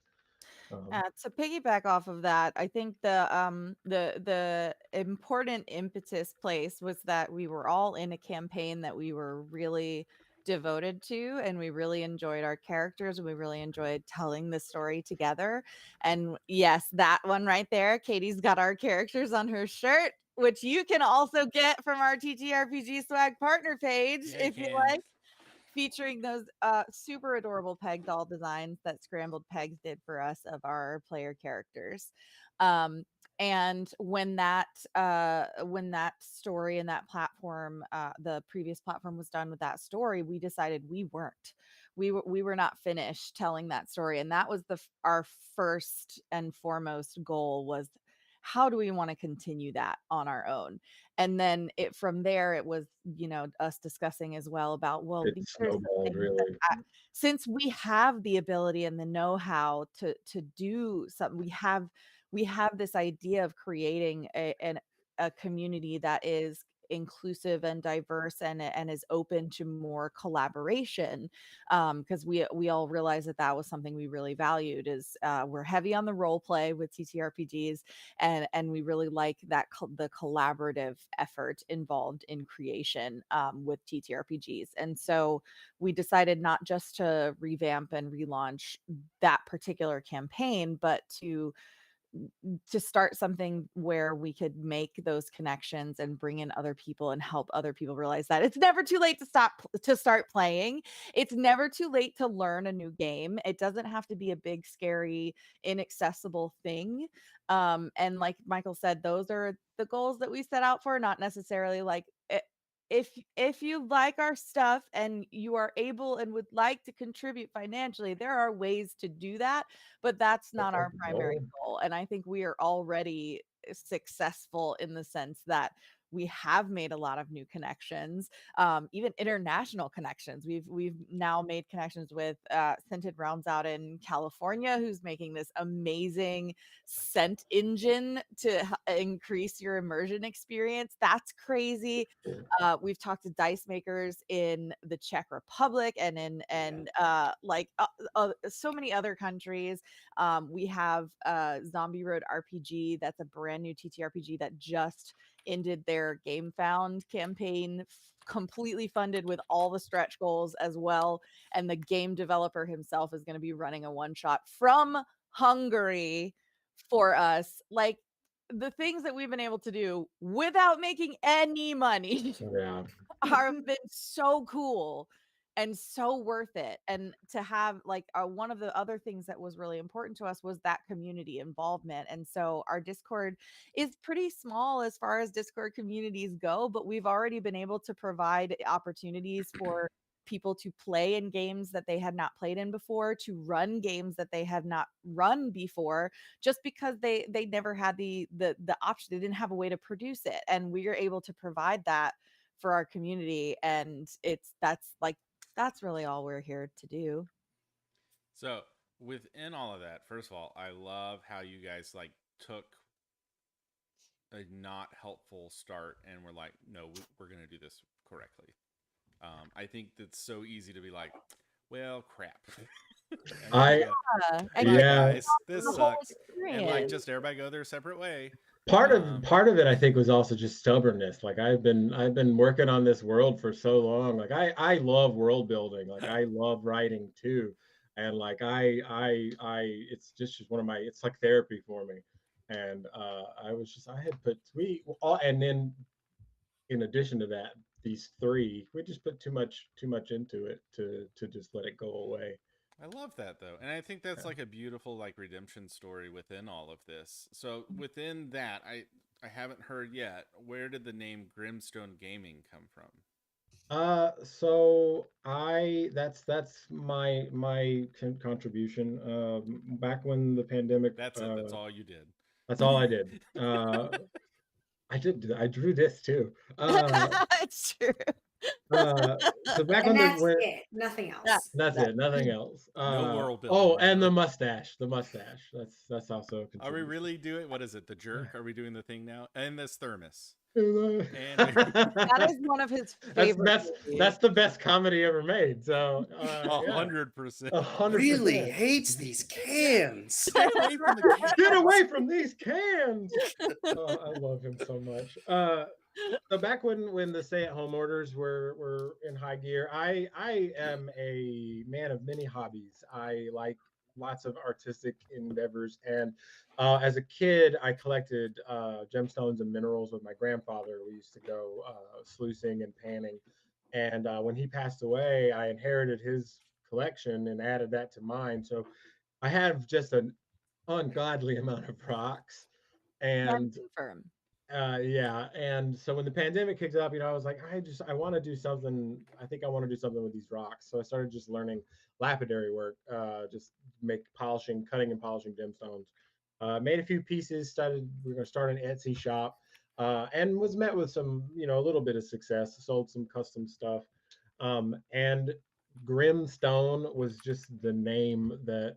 To piggyback off of that, I think the important impetus place was that we were all in a campaign that we were really devoted to, and we really enjoyed our characters, and we really enjoyed telling the story together. And yes, that one right there, Katie's got our characters on her shirt, which you can also get from our TTRPG Swag partner page if you like. featuring those super adorable peg doll designs that Scrambled Pegs did for us of our player characters. And when that story and that platform, the previous platform was done with that story, we decided we were not finished telling that story, and that was our first and foremost goal was, how do we want to continue that on our own? And then from there, it was, us discussing as well about, well, It these are some snowballed things really. that, since we have the ability and the know-how to do something, we have this idea of creating a community that is inclusive and diverse and is open to more collaboration, because we all realized that was something we really valued. Is we're heavy on the role play with TTRPGs, and we really like that the collaborative effort involved in creation with TTRPGs. And so we decided not just to revamp and relaunch that particular campaign, but to start something where we could make those connections and bring in other people and help other people realize that it's never too late to start playing. It's never too late to learn a new game. It doesn't have to be a big, scary, inaccessible thing. And like Michael said, those are the goals that we set out for, not necessarily like if you like our stuff and you are able and would like to contribute financially, there are ways to do that, but that's not our primary goal. And I think we are already successful in the sense that we have made a lot of new connections, even international connections. We've now made connections with Scented Realms out in California, who's making this amazing scent engine to increase your immersion experience. That's crazy. We've talked to dice makers in the Czech Republic and so many other countries. We have Zombie Road RPG. That's a brand new TTRPG that just ended their Game Found campaign, completely funded with all the stretch goals as well. And the game developer himself is going to be running a one shot from Hungary for us. Like, the things that we've been able to do without making any money have been so cool and so worth it. And to have like one of the other things that was really important to us was that community involvement. And so our Discord is pretty small as far as Discord communities go, but we've already been able to provide opportunities for people to play in games that they had not played in before, to run games that they had not run before, just because they never had the option. They didn't have a way to produce it, and we are able to provide that for our community. And that's really all we're here to do. So within all of that, first of all, I love how you guys like took a not helpful start and we're like, no, we're going to do this correctly. I think that's so easy to be like, well, crap. Guys, this sucks. And like, just everybody go their separate way. Part of it, I think, was also just stubbornness. Like I've been working on this world for so long. Like I love world building. Like I love writing too, and like it's just one of my. It's like therapy for me. And I had put and then in addition to that, these three, we just put too much into it to just let it go away. I love that though. And I think that's like a beautiful like redemption story within all of this. So within that, I haven't heard yet, where did the name Grimstone Gaming come from? So that's my contribution. Back when the pandemic, that's it. That's all you did. That's all I did. I drew this too. It's true. So back and when that's it, nothing else. That's it, nothing else. No world building. Oh, and the mustache. That's also. Are we really doing? What is it? The jerk? Are we doing the thing now? And this thermos. That is one of his favorite. That's the best comedy ever made. So 100%. Really hates these cans. Get away from these cans. Oh, I love him so much. So back when the stay-at-home orders were in high gear, I am a man of many hobbies. I like lots of artistic endeavors, and as a kid, I collected gemstones and minerals with my grandfather. We used to go sluicing and panning, And when he passed away, I inherited his collection and added that to mine. So I have just an ungodly amount of rocks. Can And confirm. yeah, and so when the pandemic kicked up, I was like, I want to do something. I think I want to do something with these rocks. So I started just learning lapidary work, just make polishing, cutting and polishing gemstones. Made a few pieces. We're going to start an Etsy shop, and was met with some, a little bit of success. Sold some custom stuff, and Grimstone was just the name that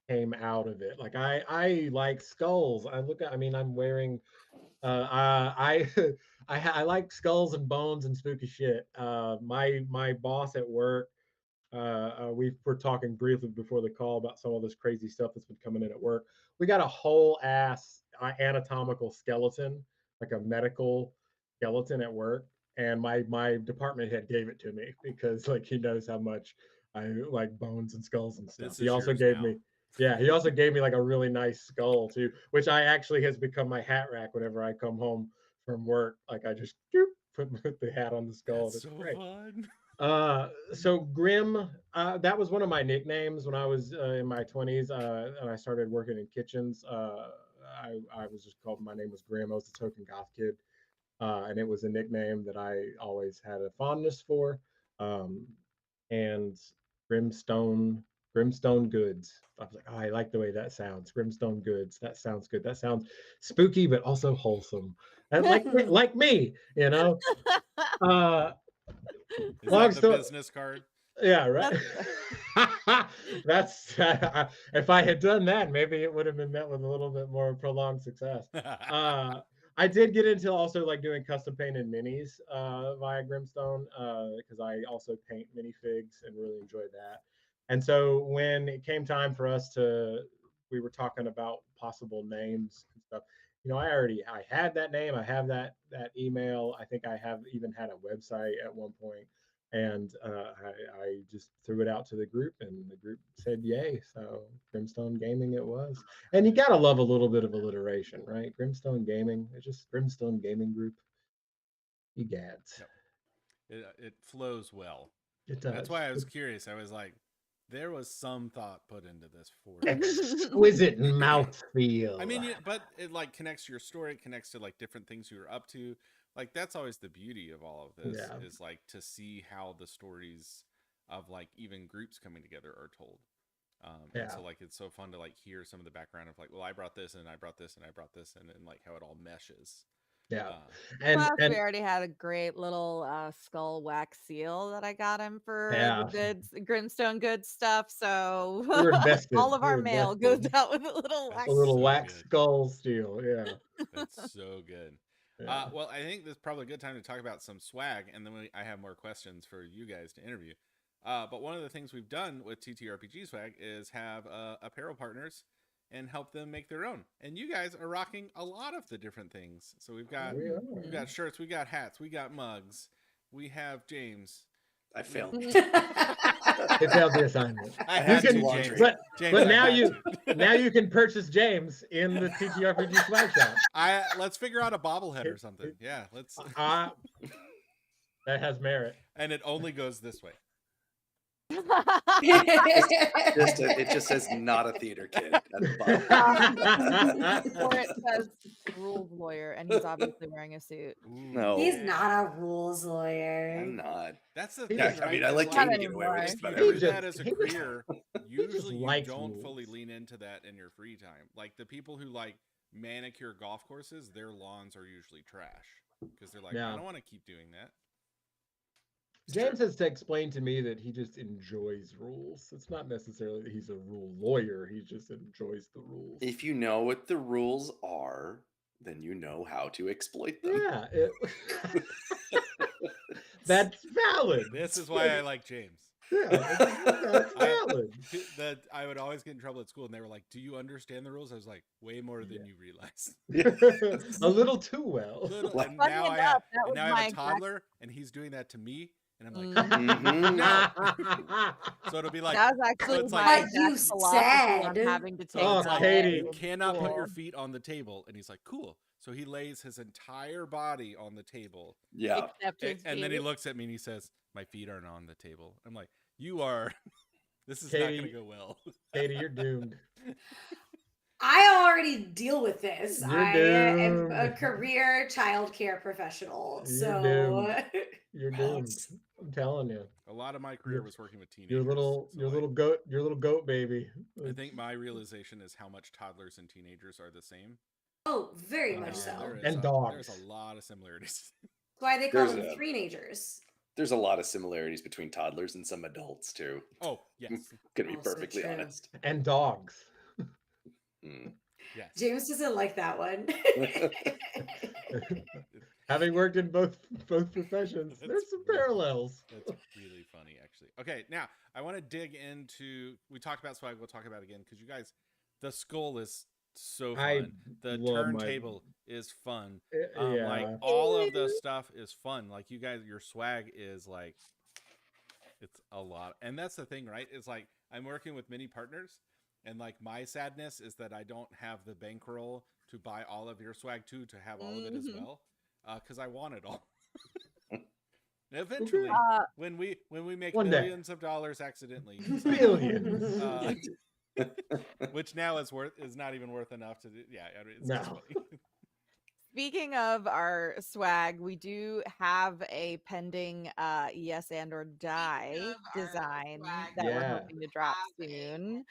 came out of it. Like I like skulls. I'm wearing I I like skulls and bones and spooky shit. My boss at work, we were talking briefly before the call about some of this crazy stuff that's been coming in at work. We got a whole ass anatomical skeleton, like a medical skeleton at work, and my department head gave it to me because like he knows how much I like bones and skulls and stuff. This He is also yours gave now. me yeah, he also gave me like a really nice skull too, which I actually has become my hat rack whenever I come home from work. Like I just put the hat on the skull. That's It's so great. fun. So Grim, that was one of my nicknames when I was in my 20s, and I started working in kitchens. I was just called. My name was Grim. I was the token goth kid, and it was a nickname that I always had a fondness for. Um, and Grimstone, Grimstone Goods. I was like, oh, I like the way that sounds. Grimstone Goods. That sounds good. That sounds spooky, but also wholesome. And like me, Uh, Is long that the story. business card? Yeah, right. That's if I had done that, maybe it would have been met with a little bit more prolonged success. I did get into also like doing custom painted minis via Grimstone because I also paint minifigs and really enjoy that. And so when it came time for us we were talking about possible names and stuff. I had that name. I have that email. I think I have even had a website at one point, and I just threw it out to the group, and the group said yay. So Grimstone Gaming it was. And you gotta love a little bit of alliteration, right? Grimstone Gaming. It's just Grimstone Gaming Group. You gads. Yep. It flows well. It does. That's why I was curious. I was like, there was some thought put into this for exquisite mouthfeel. I mean, but it like connects to your story. It connects to like different things you were up to. Like that's always the beauty of all of this is like to see how the stories of like even groups coming together are told. And so like it's so fun to like hear some of the background of like, well, I brought this and I brought this and I brought this and then like how it all meshes. Yeah. And we already had a great little skull wax seal that I got him for the Grimstone good stuff. So all of our mail goes out with a little wax skull seal. Yeah. That's so good. Yeah. Well, I think this is probably a good time to talk about some swag, and then I have more questions for you guys to interview. But one of the things we've done with TTRPGswag is have apparel partners and help them make their own. And you guys are rocking a lot of the different things. So we've got shirts, we got hats, we got mugs, we have James. I failed. It failed the assignment. I had to, James. But now you can purchase James in the TTRPG swag shop. Let's figure out a bobblehead or something. Yeah, let's. That has merit, and it only goes this way. It just says not a theater kid at the bottom. Or it says rules lawyer, and he's obviously wearing a suit. No, he's not a rules lawyer. I'm not. That's the thing. Yeah, I mean, I like Jamie to get away with just about everything. everything. That as a career, usually you don't fully lean into that in your free time. Like the people who like manicure golf courses, their lawns are usually trash because they're like, I don't want to keep doing that. James has to explain to me that he just enjoys rules. It's not necessarily that he's a rule lawyer. He just enjoys the rules. If you know what the rules are, then you know how to exploit them. Yeah. That's valid. This is why I like James. Yeah, that's valid. I would always get in trouble at school, and they were like, "Do you understand the rules?" I was like, "Way more than you realize." A little too well. And now I have a toddler, and he's doing that to me, And I'm like, Mhm. so it'll be like, That was actually it's my like- What you exact philosophy on said. having to take Oh, it's like, Katie. you cannot put your Cool. feet on the table. And he's like, cool. So he lays his entire body on the table. Yeah. Except his And then he feet. looks at me and he says, my feet aren't on the table. I'm like, you are, this is not Katie. going to go well. Katie, you're doomed. I already deal with this. You're I am a doomed. career childcare professional. You're So doomed. You're Well, doomed. it's- I'm telling you. A lot of my career was working with teenagers. Your little so, your like, little goat baby. I think my realization is how much toddlers and teenagers are the same. oh, very much yeah. so. There is And a, dogs. There's a lot of similarities. That's why they call There's them a- three-nagers. There's a lot of similarities between toddlers and some adults too. Oh, yes. Gonna be Also perfectly true. honest. And dogs. Mm. Yes. James doesn't like that one. Having worked in both professions, That's there's some really- parallels. That's really funny, actually. Okay, now I want to dig into. We talked about swag. We'll talk about it again because you guys, the skull is so I fun. The love my- turntable is fun. Yeah. Like all of the stuff is fun. Like you guys, your swag is like, it's a lot. And that's the thing, right? It's like I'm working with many partners, and like my sadness is that I don't have the bankroll to buy all of your swag too, to have all of it as Mhm. well, because I want it all. Eventually, when we make One day. millions of dollars accidentally, Billions. which now is not even worth enough to do. Yeah, I mean, it's just No. funny. Speaking of our swag, we do have a pending yes and or die design that we're Yeah. hoping to drop soon.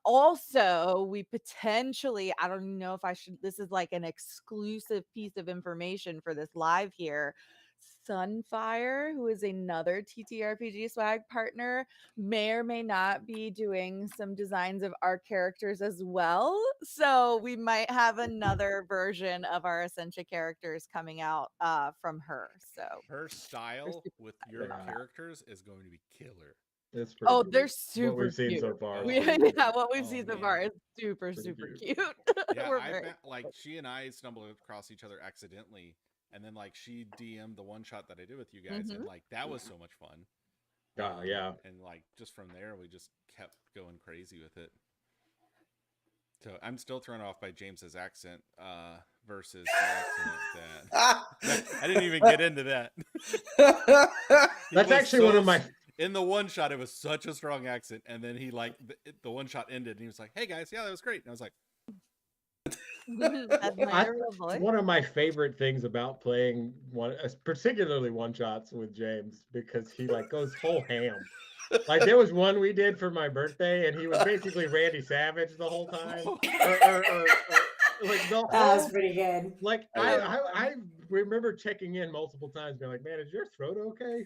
Also, we potentially, I don't even know if I should, this is like an exclusive piece of information for this live here. Sunfire, who is another TTRPG swag partner, may or may not be doing some designs of our characters as well. So we might have another version of our Essentia characters coming out from her. So Her style with your Yeah. characters is going to be killer. It's pretty oh, cute. they're super What we've seen cute. so far. is We- pretty cute. Yeah, what we've Oh, seen so man. far is super, Pretty super cute. cute. Yeah, We're I very found, like she and I stumbled across each other accidentally, and then like she DM'd the one shot that I did with you guys, and like that was so much fun. Oh, yeah. And like just from there, we just kept going crazy with it. So I'm still thrown off by James's accent versus the accent that I didn't even get into that. He That's was actually one of my in the one shot. It was such a strong accent, and then he like the one shot ended, and he was like, "Hey guys, yeah, that was great." And I was like, That's my real voice. one of my favorite things about playing particularly one shots with James, because he like goes whole ham. Like there was one we did for my birthday, and he was basically Randy Savage the whole time. Like the whole, That was pretty good. like Yeah. I remember checking in multiple times, being like, "Man, is your throat okay?"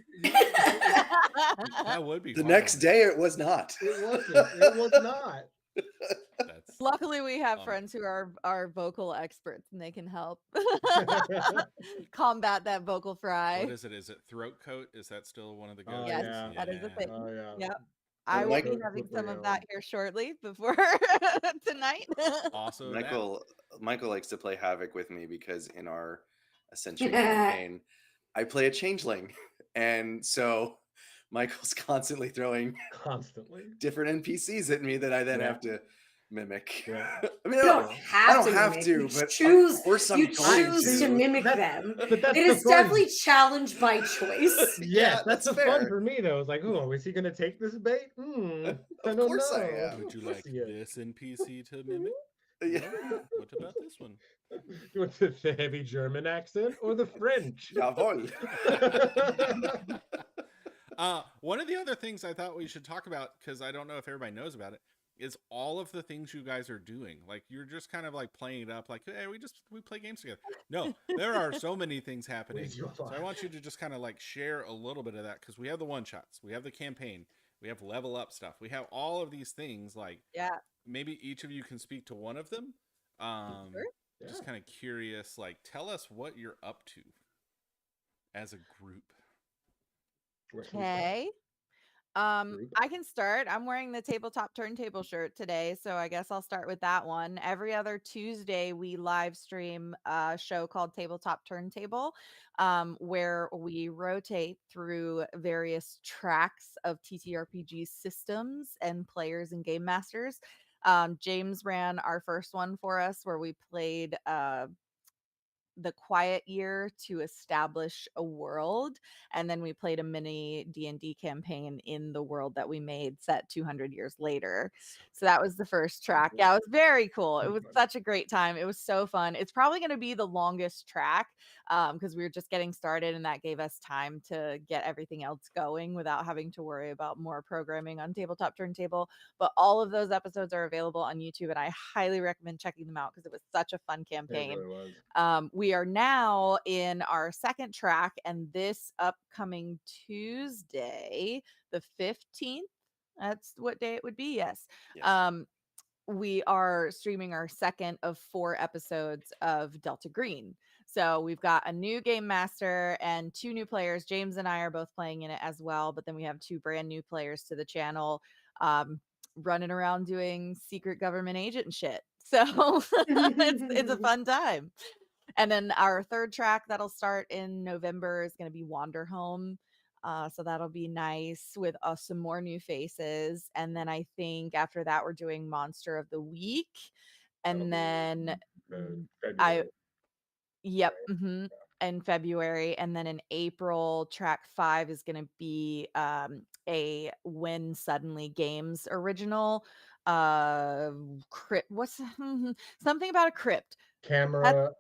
"That would be The fun." next day, it was not. It wasn't. It was not. That's Luckily, we have Um, friends who are vocal experts and they can help combat that vocal fry. what is it? Is it throat coat? Is that still one of the Oh, go-tos? Yes, yeah. that is a thing. Oh yeah. Yep. I will Mike- be having some of that Slippery here shortly before tonight. Also, that. Michael likes to play Havoc with me because in our Ascension campaign, I play a changeling, and so Michael's constantly throwing Constantly. different NPCs at me that I then Yeah. have to mimic. Yeah. I mean, You I don't don't, have I don't to. have mimic. to, You but choose. of course I'm You going choose to to. mimic That's- them. But that's It the is fun. definitely challenged by choice. Yes, Yeah, that's the that's fun fair. for me though. It's like, oh, is he gonna take this bait? I Of don't course know. I am. Would you Of course like he is. this NPC to mimic? Yeah. No? What about this one? You want the heavy German accent or the French? Jawohl. One of the other things I thought we should talk about, because I don't know if everybody knows about it, is all of the things you guys are doing. Like you're just kind of like playing it up, like, hey, we play games together. No, there are so many things happening. Where's your So I fire? want you to just kind of like share a little bit of that, because we have the one shots, we have the campaign, we have level up stuff, we have all of these things. Like Yeah. maybe each of you can speak to one of them. Yeah. Just kind of curious, like tell us what you're up to as a group. Where can we start? Okay. I can start. I'm wearing the tabletop turntable shirt today, so I guess I'll start with that one. Every other Tuesday, we live stream a show called Tabletop Turntable, where we rotate through various tracks of TTRPG systems and players and game masters. James ran our first one for us, where we played the quiet year to establish a world, and then we played a mini D&D campaign in the world that we made set 200 years later. So that was the first track. Yeah, it was very cool. It was such a great time. It was so fun. It's probably going to be the longest track because we were just getting started, and that gave us time to get everything else going without having to worry about more programming on Tabletop Turntable. But all of those episodes are available on YouTube, and I highly recommend checking them out because it was such a fun campaign. It really was. We are now in our second track, and this upcoming Tuesday, the 15th, that's what day it would be. Yes. We are streaming our second of 4 episodes of Delta Green. So we've got a new game master and 2 new players. James and I are both playing in it as well, but then we have 2 brand new players to the channel, running around doing secret government agent and shit. So it's a fun time. And then our third track that'll start in November is going to be Wander Home. So that'll be nice with some more new faces. And then I think after that, we're doing Monster of the Week. And then yep. In February. And then in April, track 5 is going to be a When Suddenly Games original. Crypt. What's something about a crypt? Camera.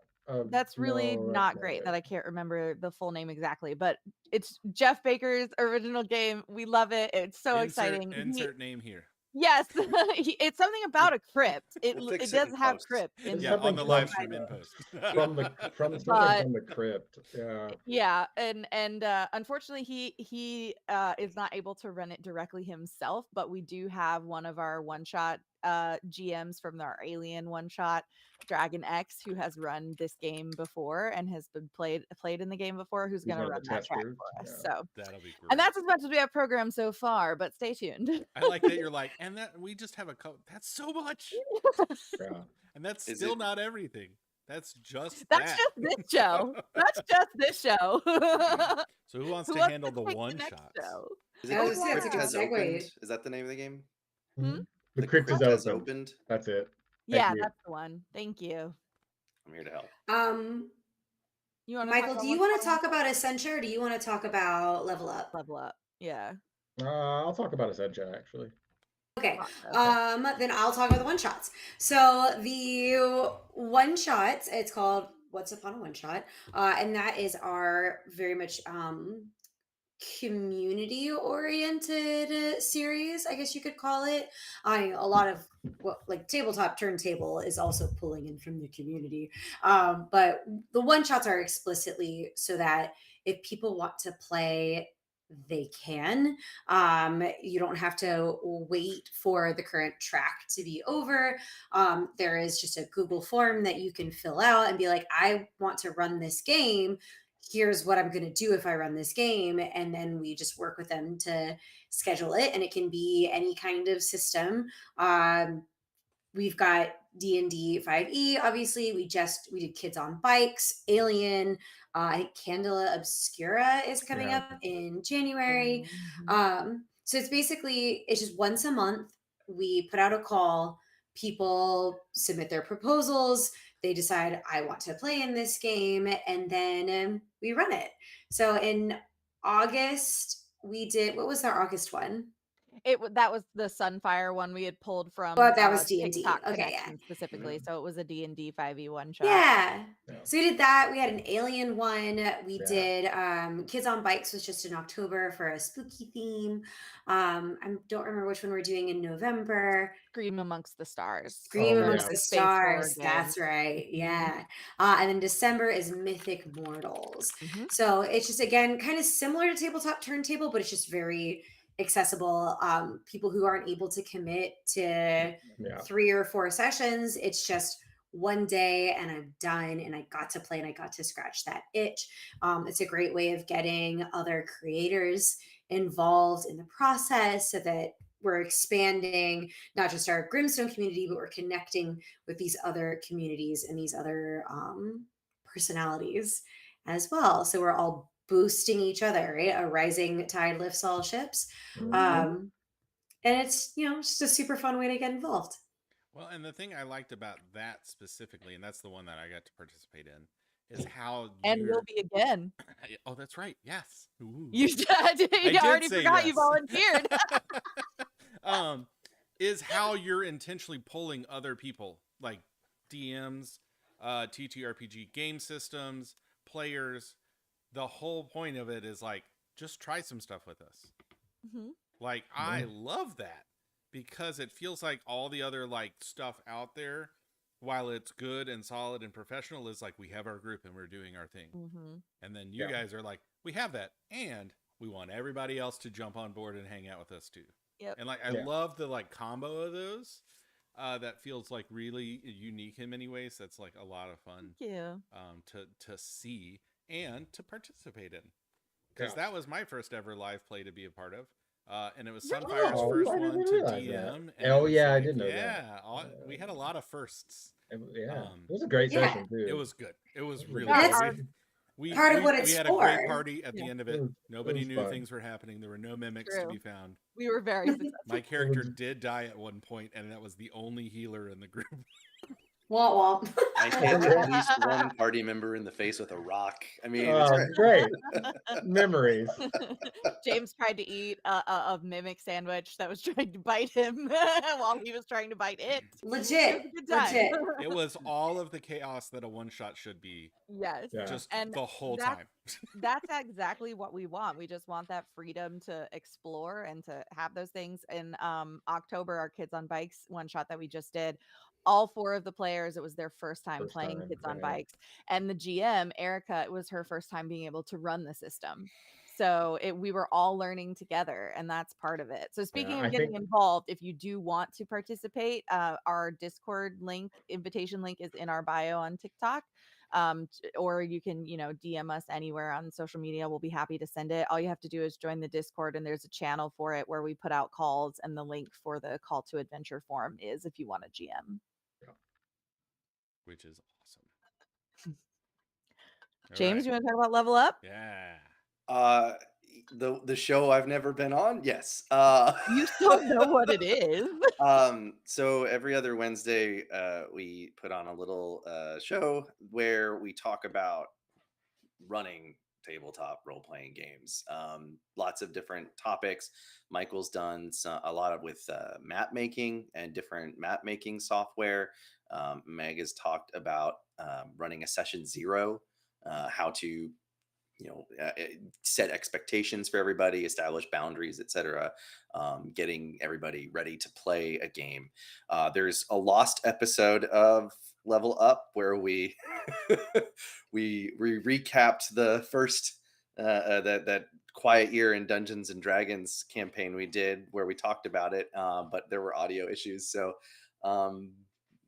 That's really not great that I can't remember the full name exactly, but it's Jeff Baker's original game. We love it. It's so exciting. Insert name here. Yes, it's something about a crypt. It does have post. crypt in Yeah, on the live stream in post. from the from the crypt. Yeah, and unfortunately he is not able to run it directly himself, but we do have one of our one-shot GMs from our Alien one-shot, Dragon X, who has run this game before and has been played in the game before, who's going to run that track for us. So that'll be great. And that's as much as we have programmed so far, but stay tuned. I like that you're like, and that we just have a that's so much. And that's still not everything. That's just just this show. That's just this show. So who wants to handle the one shots? Is it the Crypt has opened? Is that the name of the game? The Crypt has opened. That's it. Yeah, that's the one. Thank you. I'm here to help. Michael, do you want to talk about Essentia, or do you want to talk about Level Up? Level Up. Yeah. I'll talk about Essentia actually. Okay. Then I'll talk about the one shots. So the one shots, it's called What's Upon a One Shot, and that is our very much community oriented series, I guess you could call it. A lot of like Tabletop Turntable is also pulling in from the community, but the one shots are explicitly so that if people want to play, they can. You don't have to wait for the current track to be over. There is just a Google form that you can fill out and be like, I want to run this game. Here's what I'm going to do if I run this game. And then we just work with them to schedule it. And it can be any kind of system. We've got D&D 5e, obviously. We did Kids on Bikes, Alien. I think Candela Obscura is coming up in January. So it's just once a month. We put out a call. People submit their proposals. They decide, I want to play in this game. And then we run it. So in August, we did, what was our August one? That was the Sunfire one we had pulled from. But that was D&D. TikTok Okay, Connection specifically. So it was a D&D 5e one shot. Yeah. So we did that. We had an Alien one. We did Kids on Bikes was just in October for a spooky theme. I don't remember which one we're doing in November. Scream Amongst the Stars. Scream Amongst the Stars. That's right. Yeah. And then December is Mythic Mortals. So it's just, again, kind of similar to Tabletop Turntable, but it's just very accessible. People who aren't able to commit to 3 or 4 sessions, it's just one day and I'm done and I got to play and I got to scratch that itch. It's a great way of getting other creators involved in the process so that we're expanding not just our Grimstone community, but we're connecting with these other communities and these other personalities as well. So we're all boosting each other, right? A rising tide lifts all ships. And it's, it's just a super fun way to get involved. Well, and the thing I liked about that specifically, and that's the one that I got to participate in, is how And you're. will be again. Oh, that's right. Yes. Ooh. You I already did say forgot yes. you volunteered. Is how you're intentionally pulling other people, like DMs, TTRPG game systems, players. The whole point of it is like, just try some stuff with us. Mm-hmm. Like, I love that because it feels like all the other like stuff out there, while it's good and solid and professional, is like, we have our group and we're doing our thing. Mm-hmm. And then you guys are like, we have that, and we want everybody else to jump on board and hang out with us too. Yep. And like, I love the like combo of those. That feels like really unique in many ways. That's like a lot of fun. Yeah. To see and to participate in, because that was my first ever live play to be a part of. And it was Sunfire's first one to DM. I did know that. Yeah, we had a lot of firsts. Yeah, it was a great session too. It was good. It was really good. We part of what it's we had for. a great party at the end of it. Nobody knew fun. things were happening. There were no mimics to be found. We were very successful. My character did die at one point, and that was the only healer in the group. Womp womp. I hit at least one party member in the face with a rock. I mean, it's great memories. James tried to eat a mimic sandwich that was trying to bite him while he was trying to bite it. Legit. It was all of the chaos that a one-shot should be. Yes. Just and the whole time. That's exactly what we want. We just want that freedom to explore and to have those things. In October, our Kids on Bikes one-shot that we just did, all 4 of the players, it was their first time playing Kids on Bikes. And the GM, Erica, it was her first time being able to run the system. So we were all learning together, and that's part of it. So speaking of getting involved, if you do want to participate, our Discord link, invitation link, is in our bio on TikTok. Or you can, DM us anywhere on social media. We'll be happy to send it. All you have to do is join the Discord, and there's a channel for it where we put out calls, and the link for the call to adventure form is if you want a GM. Which is awesome. James, you want to talk about Level Up? Yeah. The show I've never been on. Yes. You still know what it is. So every other Wednesday, we put on a little show where we talk about running tabletop role-playing games. Lots of different topics. Michael's done a lot of with map making and different map making software. Meg has talked about running a session 0, how to set expectations for everybody, establish boundaries, etc. Getting everybody ready to play a game. There's a lost episode of Level Up where we we recapped the first that Quiet Year in Dungeons and Dragons campaign we did, where we talked about it, but there were audio issues, so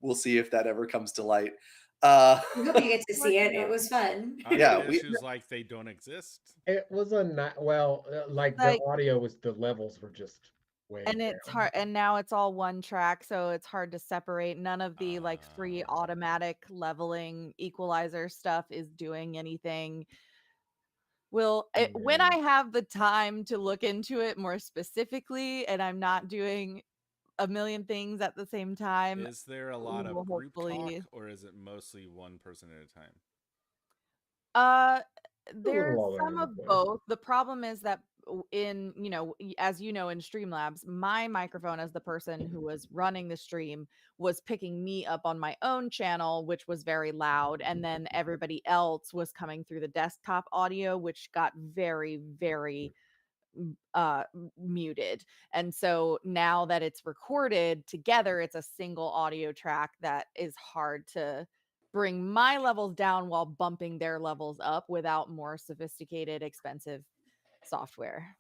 we'll see if that ever comes to light. I hope you get to see it. It was fun. Issues like they don't exist. It was the audio was, the levels were just way and it's down. hard, and now it's all one track, so it's hard to separate. None of the free automatic leveling equalizer stuff is doing anything. When I have the time to look into it more specifically, and I'm not doing a million things at the same time. Is there a lot of group talk, or is it mostly one person at a time? There's some of both. The problem is that in as in Streamlabs, my microphone as the person who was running the stream was picking me up on my own channel, which was very loud, and then everybody else was coming through the desktop audio, which got very, very muted. And so now that it's recorded together, it's a single audio track that is hard to bring my levels down while bumping their levels up without more sophisticated, expensive software.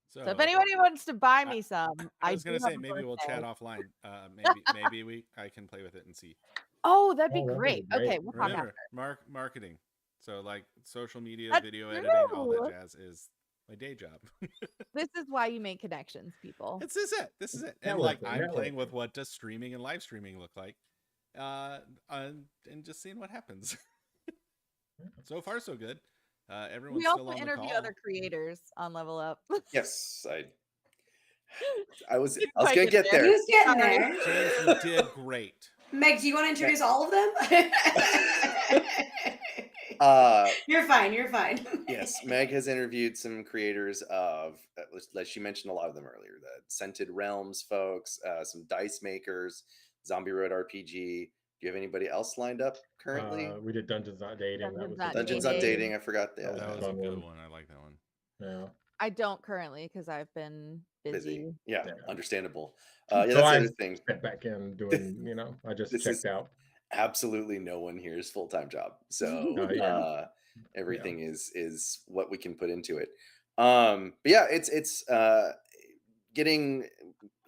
So if anybody wants to buy me some, I was gonna say maybe we'll chat offline. Maybe I can play with it and see. Oh, that'd be great. Okay, we'll talk after. Marketing. So like social media, video editing, all that jazz is my day job. This is why you make connections, people. This is it. And like Networking, I'm playing with networking. what does streaming and live streaming look like, and just seeing what happens. So far, so good. Everyone's We also still on the interview call. other creators on Level Up. Yes, I was Didn't gonna quite get get there. Who's getting Sorry. there? James, you did great. Meg, do you want to introduce all of them? You're fine. You're fine. Yes, Meg has interviewed some creators of, like she mentioned a lot of them earlier, the Scented Realms folks, some dice makers, Zombie Road RPG. Do you have anybody else lined up currently? We did Dungeons Not Dating. That Dungeons was Not a good Dungeons one. Not Dating. Dating. I forgot that. That was That a was a fun good one. one. I like that one. Yeah. I don't currently because I've been busy. Yeah, Yeah. understandable. So Yeah, that's the I other thing. stepped back in doing, I just This checked is out. absolutely no one here's full-time job. So Yeah. everything is what we can put into it. But yeah, it's getting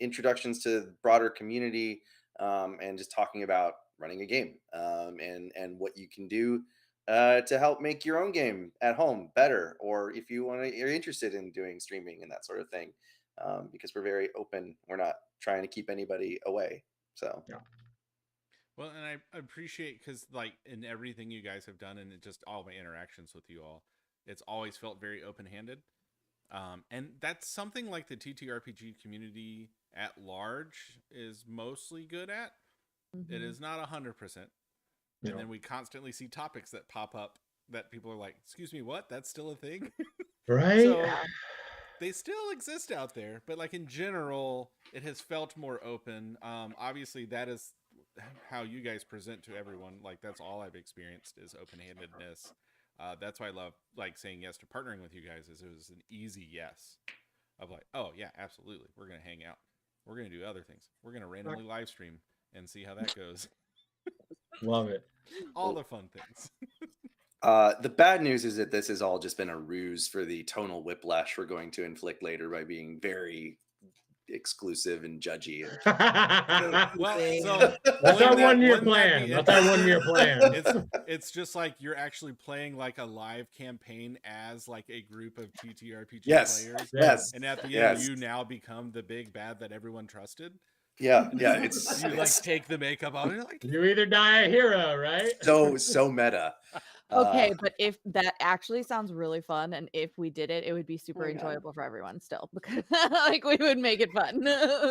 introductions to the broader community, and just talking about running a game, and what you can do to help make your own game at home better, or if you're interested in doing streaming and that sort of thing, because we're very open. We're not trying to keep anybody away. So Yeah. Well, and I appreciate because like in everything you guys have done and just all my interactions with you all, it's always felt very open-handed. And that's something like the TTRPG community at large is mostly good at. It is not 100%. And then we constantly see topics that pop up that people are like, excuse me, what? That's still a thing? Right? So they still exist out there, but like in general, it has felt more open. Obviously, that is how you guys present to everyone. Like that's all I've experienced is open-handedness. That's why I love like saying yes to partnering with you guys. Is it was an easy yes of like, oh yeah, absolutely, we're gonna hang out, we're gonna do other things, we're gonna randomly live stream and see how that goes. Love it. All the fun things. The bad news is that this has all just been a ruse for the tonal whiplash we're going to inflict later by being very exclusive and judgy. Well, so That's our 1-year wouldn't that plan. be That's our 1-year plan. It's just like you're actually playing like a live campaign as like a group of TTRPG Yes, players. yes, And at the end, yes. you now become the big bad that everyone trusted. Yeah, it's You like take the makeup off and you're like, You either die a hero, right? so meta. Okay, but if that actually sounds really fun, and if we did it, it would be super my God. enjoyable for everyone still because like we would make it fun.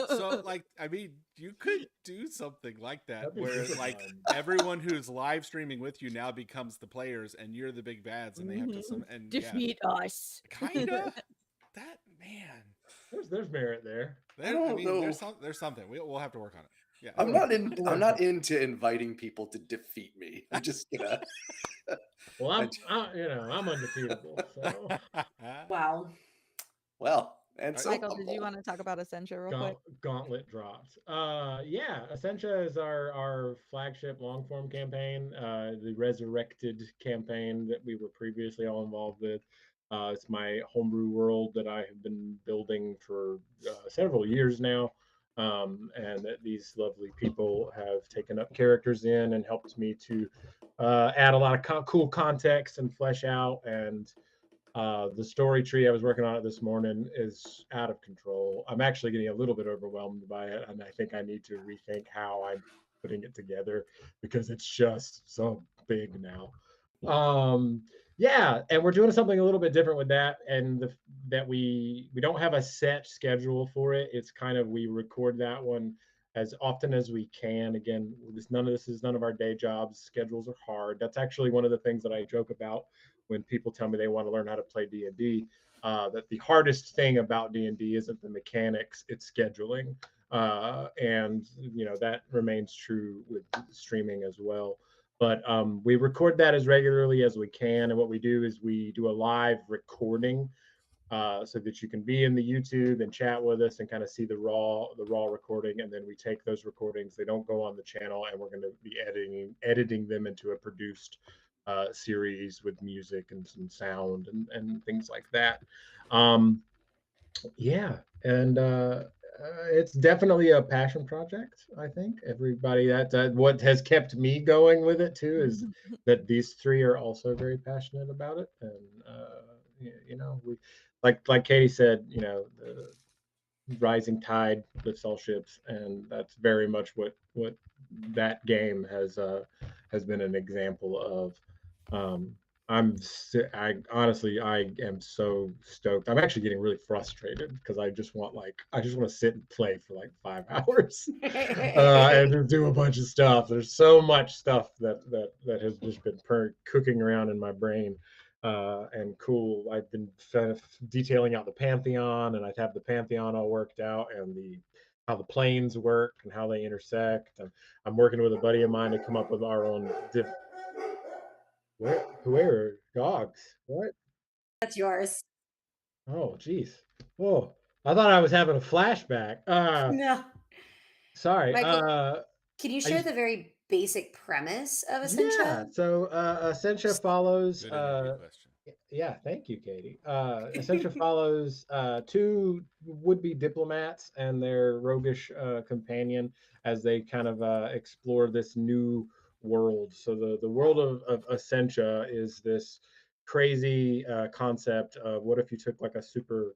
so like I mean, you could do something like that That'd be where super like fun. everyone who's live streaming with you now becomes the players and you're the big bads and they have to and defeat us. kinda that man. There's merit there. I don't know. There's something. We'll have to work on it. Yeah. I'm not into inviting people to defeat me. I'm just gonna. Well, I'm undefeatable. So. Wow. Well, and so Michael, did you want to talk about Essentia real quick? Gauntlet drops. Yeah, Essentia is our flagship long form campaign, the Resurrected campaign that we were previously all involved with. It's my homebrew world that I have been building for several years now, and that these lovely people have taken up characters in and helped me to add a lot of cool context and flesh out. And the story tree I was working on it this morning is out of control. I'm actually getting a little bit overwhelmed by it, and I think I need to rethink how I'm putting it together because it's just so big now. Yeah, and we're doing something a little bit different with that, and that we don't have a set schedule for it. It's kind of we record that one as often as we can. Again, none of our day jobs. Schedules are hard. That's actually one of the things that I joke about when people tell me they want to learn how to play D&D. That the hardest thing about D&D isn't the mechanics, it's scheduling. And that remains true with streaming as well. But we record that as regularly as we can. And what we do is we do a live recording so that you can be in the YouTube and chat with us and kind of see the raw recording. And then we take those recordings, they don't go on the channel, and we're going to be editing them into a produced series with music and some sound and things like that. Yeah, and it's definitely a passion project. I think everybody that what has kept me going with it too is that these three are also very passionate about it, and like Katie said, the rising tide lifts all ships, and that's very much what that game has been an example of. Um, I honestly, I am so stoked. I'm actually getting really frustrated because I just want to sit and play for like 5 hours and just do a bunch of stuff. There's so much stuff that has just been cooking around in my brain. And cool. I've been detailing out the Pantheon, and I have the Pantheon all worked out, and how the planes work and how they intersect. I'm working with a buddy of mine to come up with our own. Where dogs? What? That's yours. Oh, geez. Whoa. I thought I was having a flashback. No. Sorry. Michael, can you I share the very basic premise of Yeah. Essentia? So Essentia follows. Good interview question. Yeah, thank you, Katie. Essentia follows two would-be diplomats and their roguish companion as they kind of explore this new world. So the world of Essentia is this crazy concept of what if you took like a super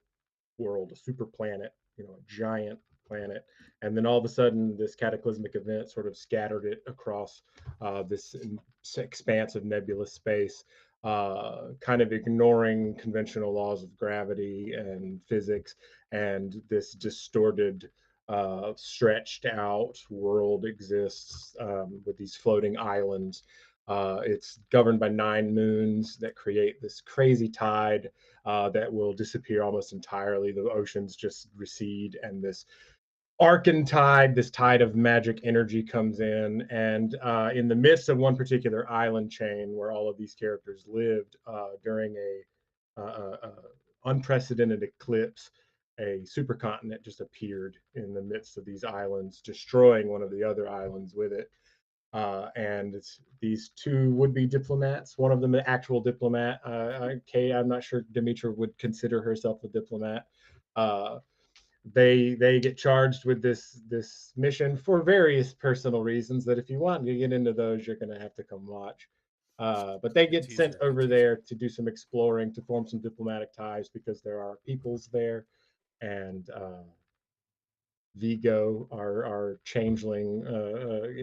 world, a super planet, a giant planet, and then all of a sudden this cataclysmic event sort of scattered it across this expanse of nebulous space, kind of ignoring conventional laws of gravity and physics, and this distorted stretched out world exists with these floating islands. It's governed by 9 moons that create this crazy tide that will disappear almost entirely. The oceans just recede, and this Arcan tide, this tide of magic energy comes in. And in the midst of one particular island chain where all of these characters lived during a unprecedented eclipse, a supercontinent just appeared in the midst of these islands, destroying one of the other islands with it. And it's these two would-be diplomats. One of them, an actual diplomat. Kay, I'm not sure Dimitra would consider herself a diplomat. Uh, they get charged with this mission for various personal reasons. That if you want to get into those, you're going to have to come watch. But they get sent over there to do some exploring, to form some diplomatic ties because there are peoples there, and Vigo, our changeling,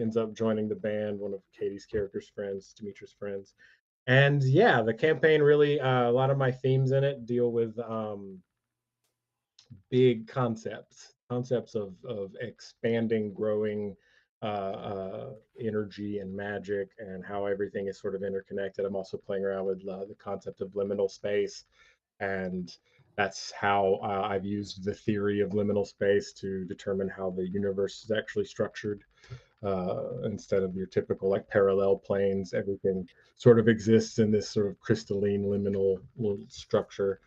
ends up joining the band, one of Katie's character's friends, Demetra's friends. And yeah, the campaign really, a lot of my themes in it deal with big concepts of expanding, growing energy and magic, and how everything is sort of interconnected. I'm also playing around with the concept of liminal space, and that's how I've used the theory of liminal space to determine how the universe is actually structured. Instead of your typical like parallel planes, everything sort of exists in this sort of crystalline liminal little structure.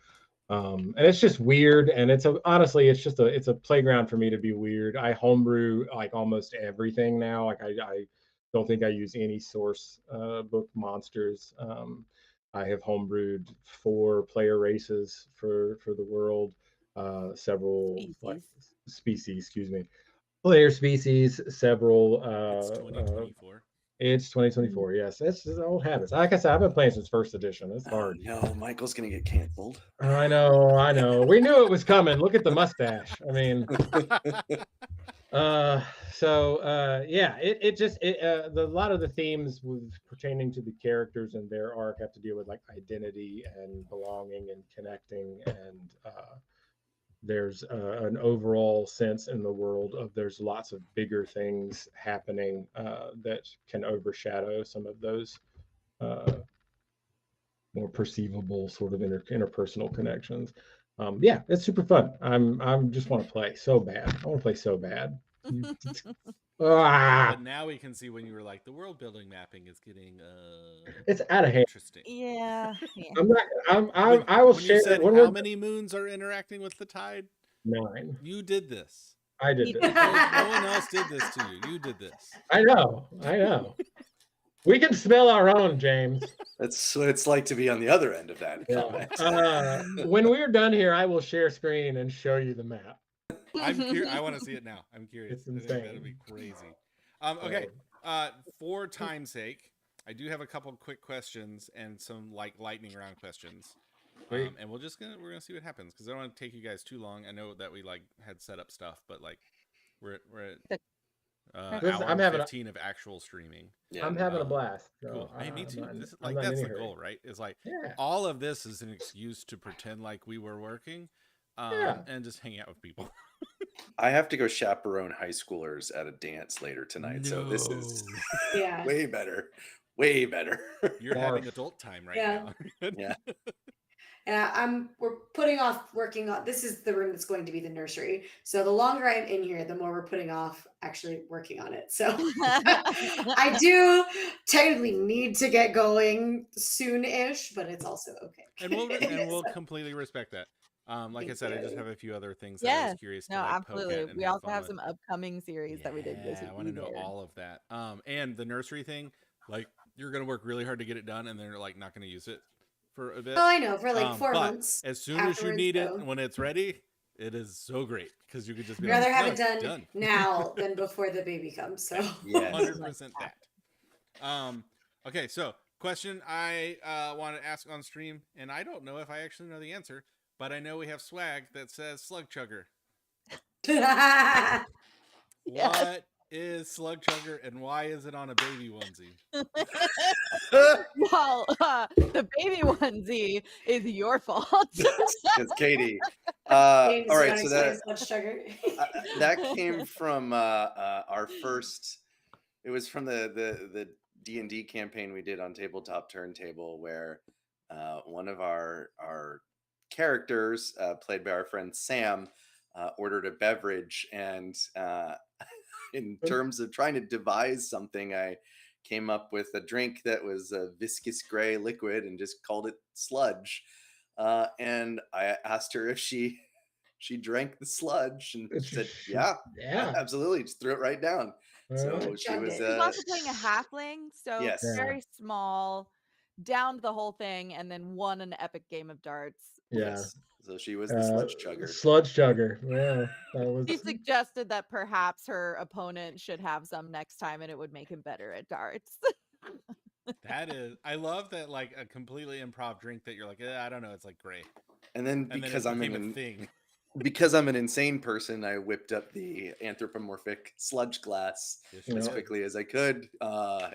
And it's just weird, and honestly, it's a playground for me to be weird. I homebrew like almost everything now. Like I don't think I use any source book monsters. I have homebrewed 4 player races for the world, several like species, excuse me, player species, several. It's 2024. It's 2024. Yes, it's old habits. Like I said, I've been playing since first edition. It's hard. No, Michael's gonna get canceled. I know. We knew it was coming. Look at the mustache. I mean, yeah, a lot of the themes pertaining to the characters and their arc have to deal with like identity and belonging and connecting, and there's an overall sense in the world of there's lots of bigger things happening that can overshadow some of those more perceivable sort of interpersonal connections. Yeah, it's super fun. I'm just want to play so bad. I want to play so bad. But now we can see when you were like, the world building mapping is getting it's out of hand. Interesting. Yeah. I will share. You said how many moons are interacting with the tide? 9. You did this. I did this. No one else did this to you. You did this. I know. We can smell our own, James. That's what it's like to be on the other end of that comment. When we're done here, I will share screen and show you the map. I'm curious. I want to see it now. I'm curious. It's insane. That'll be crazy. Okay. For time's sake, I do have a couple of quick questions and some like lightning round questions. Sweet. And we're gonna see what happens because I don't want to take you guys too long. I know that we like had set up stuff, but like we're at Listen, hour I'm and having 15 of actual streaming. Yeah, I'm no having a doubt. blast. So, Cool. Hey, me I'm too. not in- This is I'm like not in that's any the hurry. goal, right? Is like Yeah. all of this is an excuse to pretend like we were working, Yeah. and just hang out with people. I have to go chaperone high schoolers at a dance later tonight, so this is Yeah. way better. Way better. You're having Barf. adult time right Yeah. now. Yeah. And we're putting off working on, this is the room that's going to be the nursery. So the longer I'm in here, the more we're putting off actually working on it. So I do technically need to get going soon-ish, but it's also okay. And we'll So, completely respect that. Like I Thank said, I just you. have a few other things that I was Yeah. curious No, to like absolutely. poke at and We have also fun have with. some upcoming series that we did this I want to know all of that. And the nursery thing, like you're gonna work really hard to get it done, and then you're like not gonna use it for a bit. Oh, I know, for like 4 but months. as soon as you afterwards, need it so. when it's ready, it is so great because you could just be I'd rather like, have "No, it it's done now than before the baby comes. So Yes. 100% that. Okay, so question I want to ask on stream, and I don't know if I actually know the answer, but I know we have swag that says Slug Chugger. Yes. What is Slug Chugger, and why is it on a baby onesie? Well, the baby onesie is your fault. It's Katie. James, All you right, wanna so explain much sugar? that came from our first. It was from the D&D campaign we did on Tabletop Turntable, where one of our characters, played by our friend Sam, ordered a beverage, and in terms of trying to devise something, I came up with a drink that was a viscous gray liquid and just called it sludge. And I asked her if she drank the sludge, and she said, "Yeah, Yeah. absolutely, just threw it right down." So Chug she was. it. She's also playing a halfling, so Yes. Yeah. very small, downed the whole thing, and then won an epic game of darts. Yeah. Yes. So she was the sludge chugger. Sludge chugger. Yeah. That was She suggested that perhaps her opponent should have some next time, and it would make him better at darts. That is, I love that, like a completely improv drink that you're like, I don't know, it's like gray. And then And because then it I'm became a an thing. because I'm an insane person, I whipped up the anthropomorphic sludge glass Yes, you as did. quickly as I could,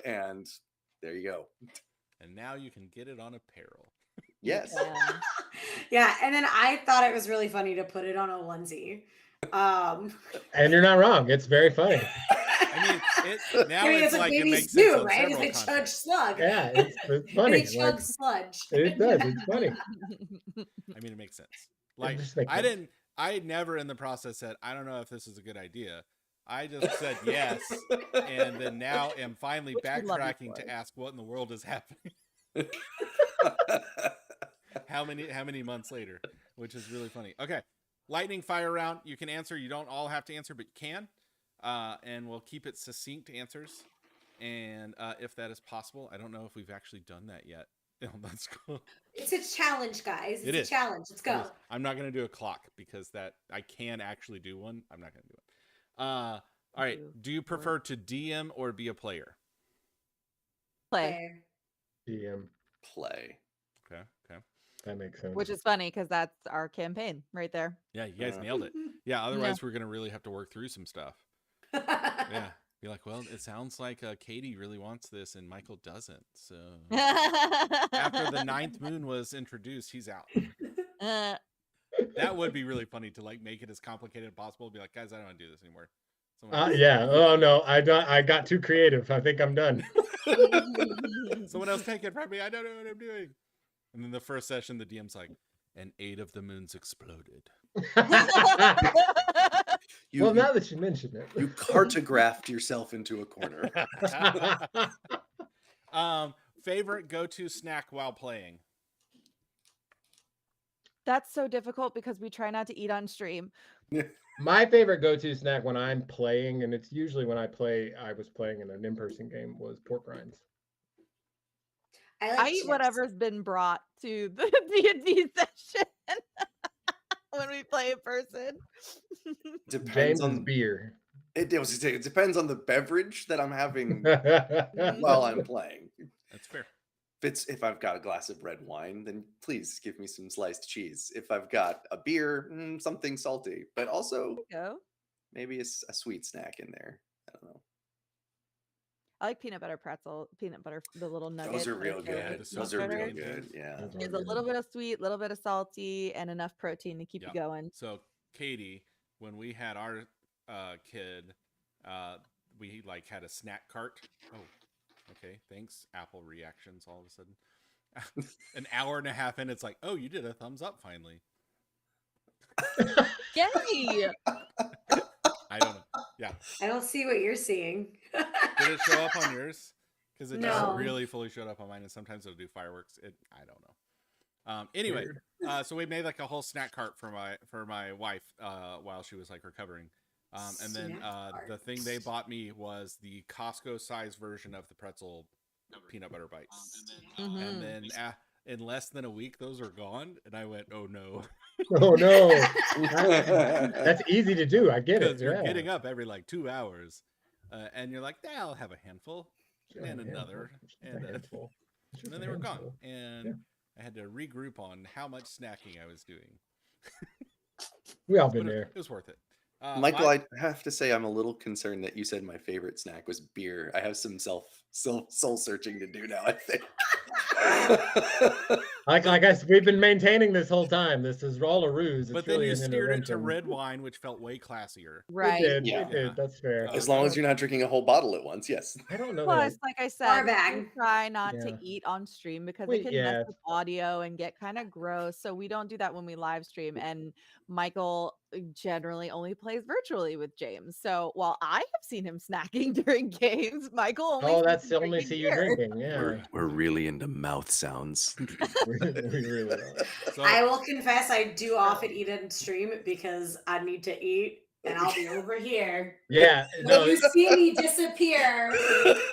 and there you go. And now you can get it on apparel. Yes. Yeah. Yeah, and then I thought it was really funny to put it on a onesie. and you're not wrong. It's very funny. I mean, now I mean, it's what like it babies makes sense do, on right? several They chug contexts. slug. Yeah, it's funny. They chug Like, sludge. it does. It's funny. I mean, it makes sense. Like just makes I sense. never in the process said, I don't know if this is a good idea. I just said yes, and then now am finally Which we love you backtracking for. to ask what in the world is happening. How many months later, which is really funny. Okay, lightning fire round. You can answer. You don't all have to answer, but you can. And we'll keep it succinct answers. And if that is possible, I don't know if we've actually done that yet. That's cool. It's a challenge, guys. It's It a is. challenge. Let's go. I'm not going to do a clock because that I can actually do one. I'm not going to do it. All right. Do you prefer to DM or be a player? Play, DM. Play. Okay. That makes sense. which is funny because that's our campaign right there. Yeah, you guys nailed it. Yeah. Otherwise, we're going to really have to work through some stuff. Yeah. Be like, well, it sounds like Katie really wants this and Michael doesn't. So after the ninth moon was introduced, he's out. That would be really funny to like make it as complicated as possible. Be like, guys, I don't want to do this anymore. Yeah. Oh no, I got too creative. I think I'm done. Someone else take it from me. I don't know what I'm doing. And then the first session, the DM's like, and 8 of the moons exploded. Well, now that you mention it, You cartographed yourself into a corner. Favorite go-to snack while playing? That's so difficult because we try not to eat on stream. my favorite go-to snack when I'm playing, and it's usually when I was playing in an in-person game, was pork rinds. I like I eat chips. whatever's been brought to the D&D session when we play in person. Depends James's on beer. it depends on the beverage that I'm having while I'm playing. That's fair. If I've got a glass of red wine, then please give me some sliced cheese. If I've got a beer, something salty, but also Go. maybe a sweet snack in there. I don't know. I like peanut butter pretzel, peanut butter, the little nuggets. Those are that real go with good. the Those peanut are real butter. good. Yeah. Those are There's a good. little bit of sweet, little bit of salty, and enough protein to keep Yeah. you going. So Katie, when we had our kid, we like had a snack cart. Oh, okay. Thanks. Apple reactions all of a sudden. An hour and a half in, it's like, oh, you did a thumbs up finally. Yay! I don't know. Yeah. I don't see what you're seeing. Did it show up on yours? Because it No. doesn't really fully showed up on mine, and sometimes it'll do fireworks. I don't know. Anyway, Weird. so we made like a whole snack cart for my wife while she was like recovering. And then Snack the thing they bought me was the Costco size version of the pretzel peanut butter bites. Mhm. And then in less than a week, those are gone. And I went, oh no. Oh no, that's easy to do. I get it. Because you're Yeah. getting up every like 2 hours. And you're like, yeah, I'll have a handful. Sure, And a another. handful. And, Just a handful. It's just and then a they were gone. handful. And Yeah. I had to regroup on how much snacking I was doing. We all But been it there. was worth it. Michael, I have to say I'm a little concerned that you said my favorite snack was beer. I have some soul searching to do now, I think. Like I said, we've been maintaining this whole time. This is all a ruse. It's But then really you an steered it to intervention. red wine, which felt way classier. Right. We did. Yeah. We did. That's fair. Uh, As long as you're not drinking a whole bottle at once, yes. I don't know. Plus, That like I Or said, a bag. we try not Yeah. to eat on stream because We- it can yeah. mess with audio and get kind of gross. So we don't do that when we live stream. And Michael generally only plays virtually with James. So while I have seen him snacking during games, Michael only. Oh, sees that's him the only drinking see you beer. drinking. Yeah. We're really into mouth sounds. we really are. So I will confess I do often eat and stream because I need to eat and I'll be over here. Yeah. When No. you see me disappear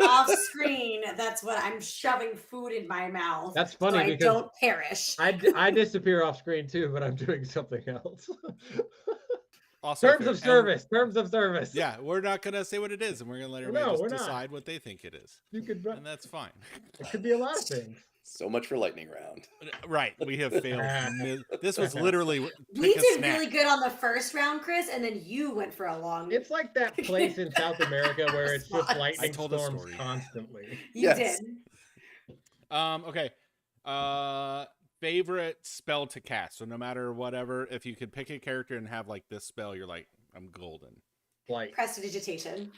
off screen, that's when I'm shoving food in my mouth. That's so funny I because don't perish. I disappear off screen too, but I'm doing something else. also Terms fair. of And- service. Terms of service. yeah, we're not gonna say what it is, and we're gonna let No, everybody we're just not. decide what they think it is, You could. and that's fine. It could be a lot of things. So much for lightning round. Right, we have failed. This was literally We pick a did snack. really good on the first round, Chris, and then you went for a long. It's like that place in South America where it's just Response. lightning I told a storms story. constantly. You Yes. did. Okay. Favorite spell to cast. So no matter whatever, if you could pick a character and have like this spell, you're like, I'm golden. Like Prestidigitation.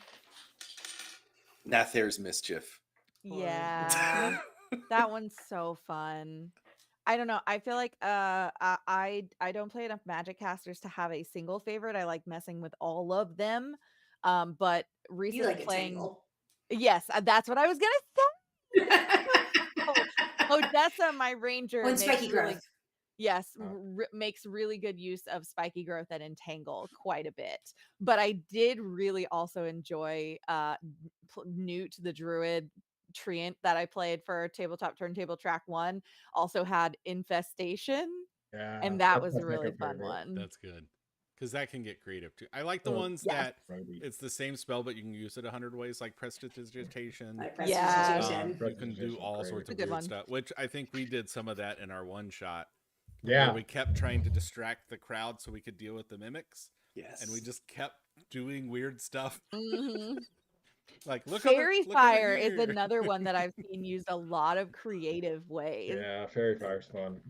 Nathair's mischief. Yeah. That one's so fun. I don't know. I feel like I don't play enough magic casters to have a single favorite. I like messing with all of them. But You recently like a playing tangle. yes, that's what I was gonna say. Odessa, my ranger, Oh, and makes spiky really- growth. yes, Oh. makes really good use of spiky growth and entangle quite a bit. But I did really also enjoy Newt the druid treant that I played for tabletop turntable track 1 also had infestation, yeah, and that that's was my a really second fun favorite. one. That's good. Because that can get creative too. I like the Well, ones yeah. that Right. it's the same spell, but you can use it 100 ways, like prestidigitation. Like Yeah. prestidigitation. You can do all Great. sorts It's a of good weird one. stuff, which I think we did some of that in our one shot. Yeah. Where we kept trying to distract the crowd so we could deal with the mimics, Yes. and we just kept doing weird stuff. Mhm. Like look Fairy over fire is here. another one that I've seen used a lot of creative ways. Yeah, fairy fire's fun.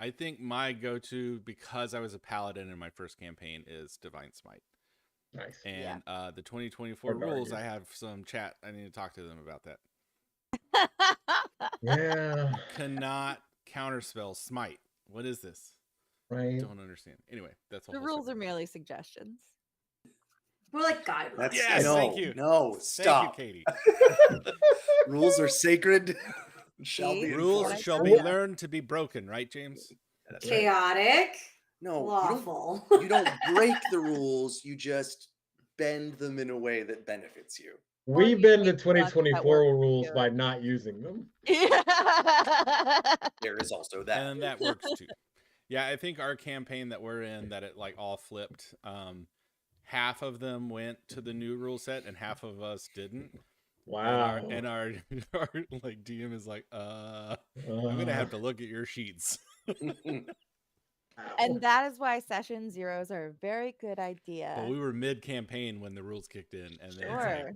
I think my go-to, because I was a paladin in my first campaign, is Divine Smite. Nice. And the 2024 Hard to rules, argue. I have some chat. I need to talk to them about that. Yeah. Cannot counterspell Smite. What is this? Right. Don't understand. Anyway, that's a The whole rules are separate- merely suggestions. We're like guidelines. That's Yes, no, thank you. no, stop. Thank you, Katie. Rules are sacred. Shall be See? Rules enforced. shall be learned to be broken, right, James? That's right. Chaotic. No, Lawful. you don't break the rules. You just bend them in a way that benefits you. Or We you bend the make ones that 2024 work rules for by you. not using them. There is also that. And that works too. Yeah, I think our campaign that we're in, that it like all flipped. Half of them went to the new rule set and half of us didn't. Wow. And our like DM is like, I'm gonna have to look at your sheets. And that is why session zeros are a very good idea. But we were mid-campaign when the rules kicked in, and then Sure.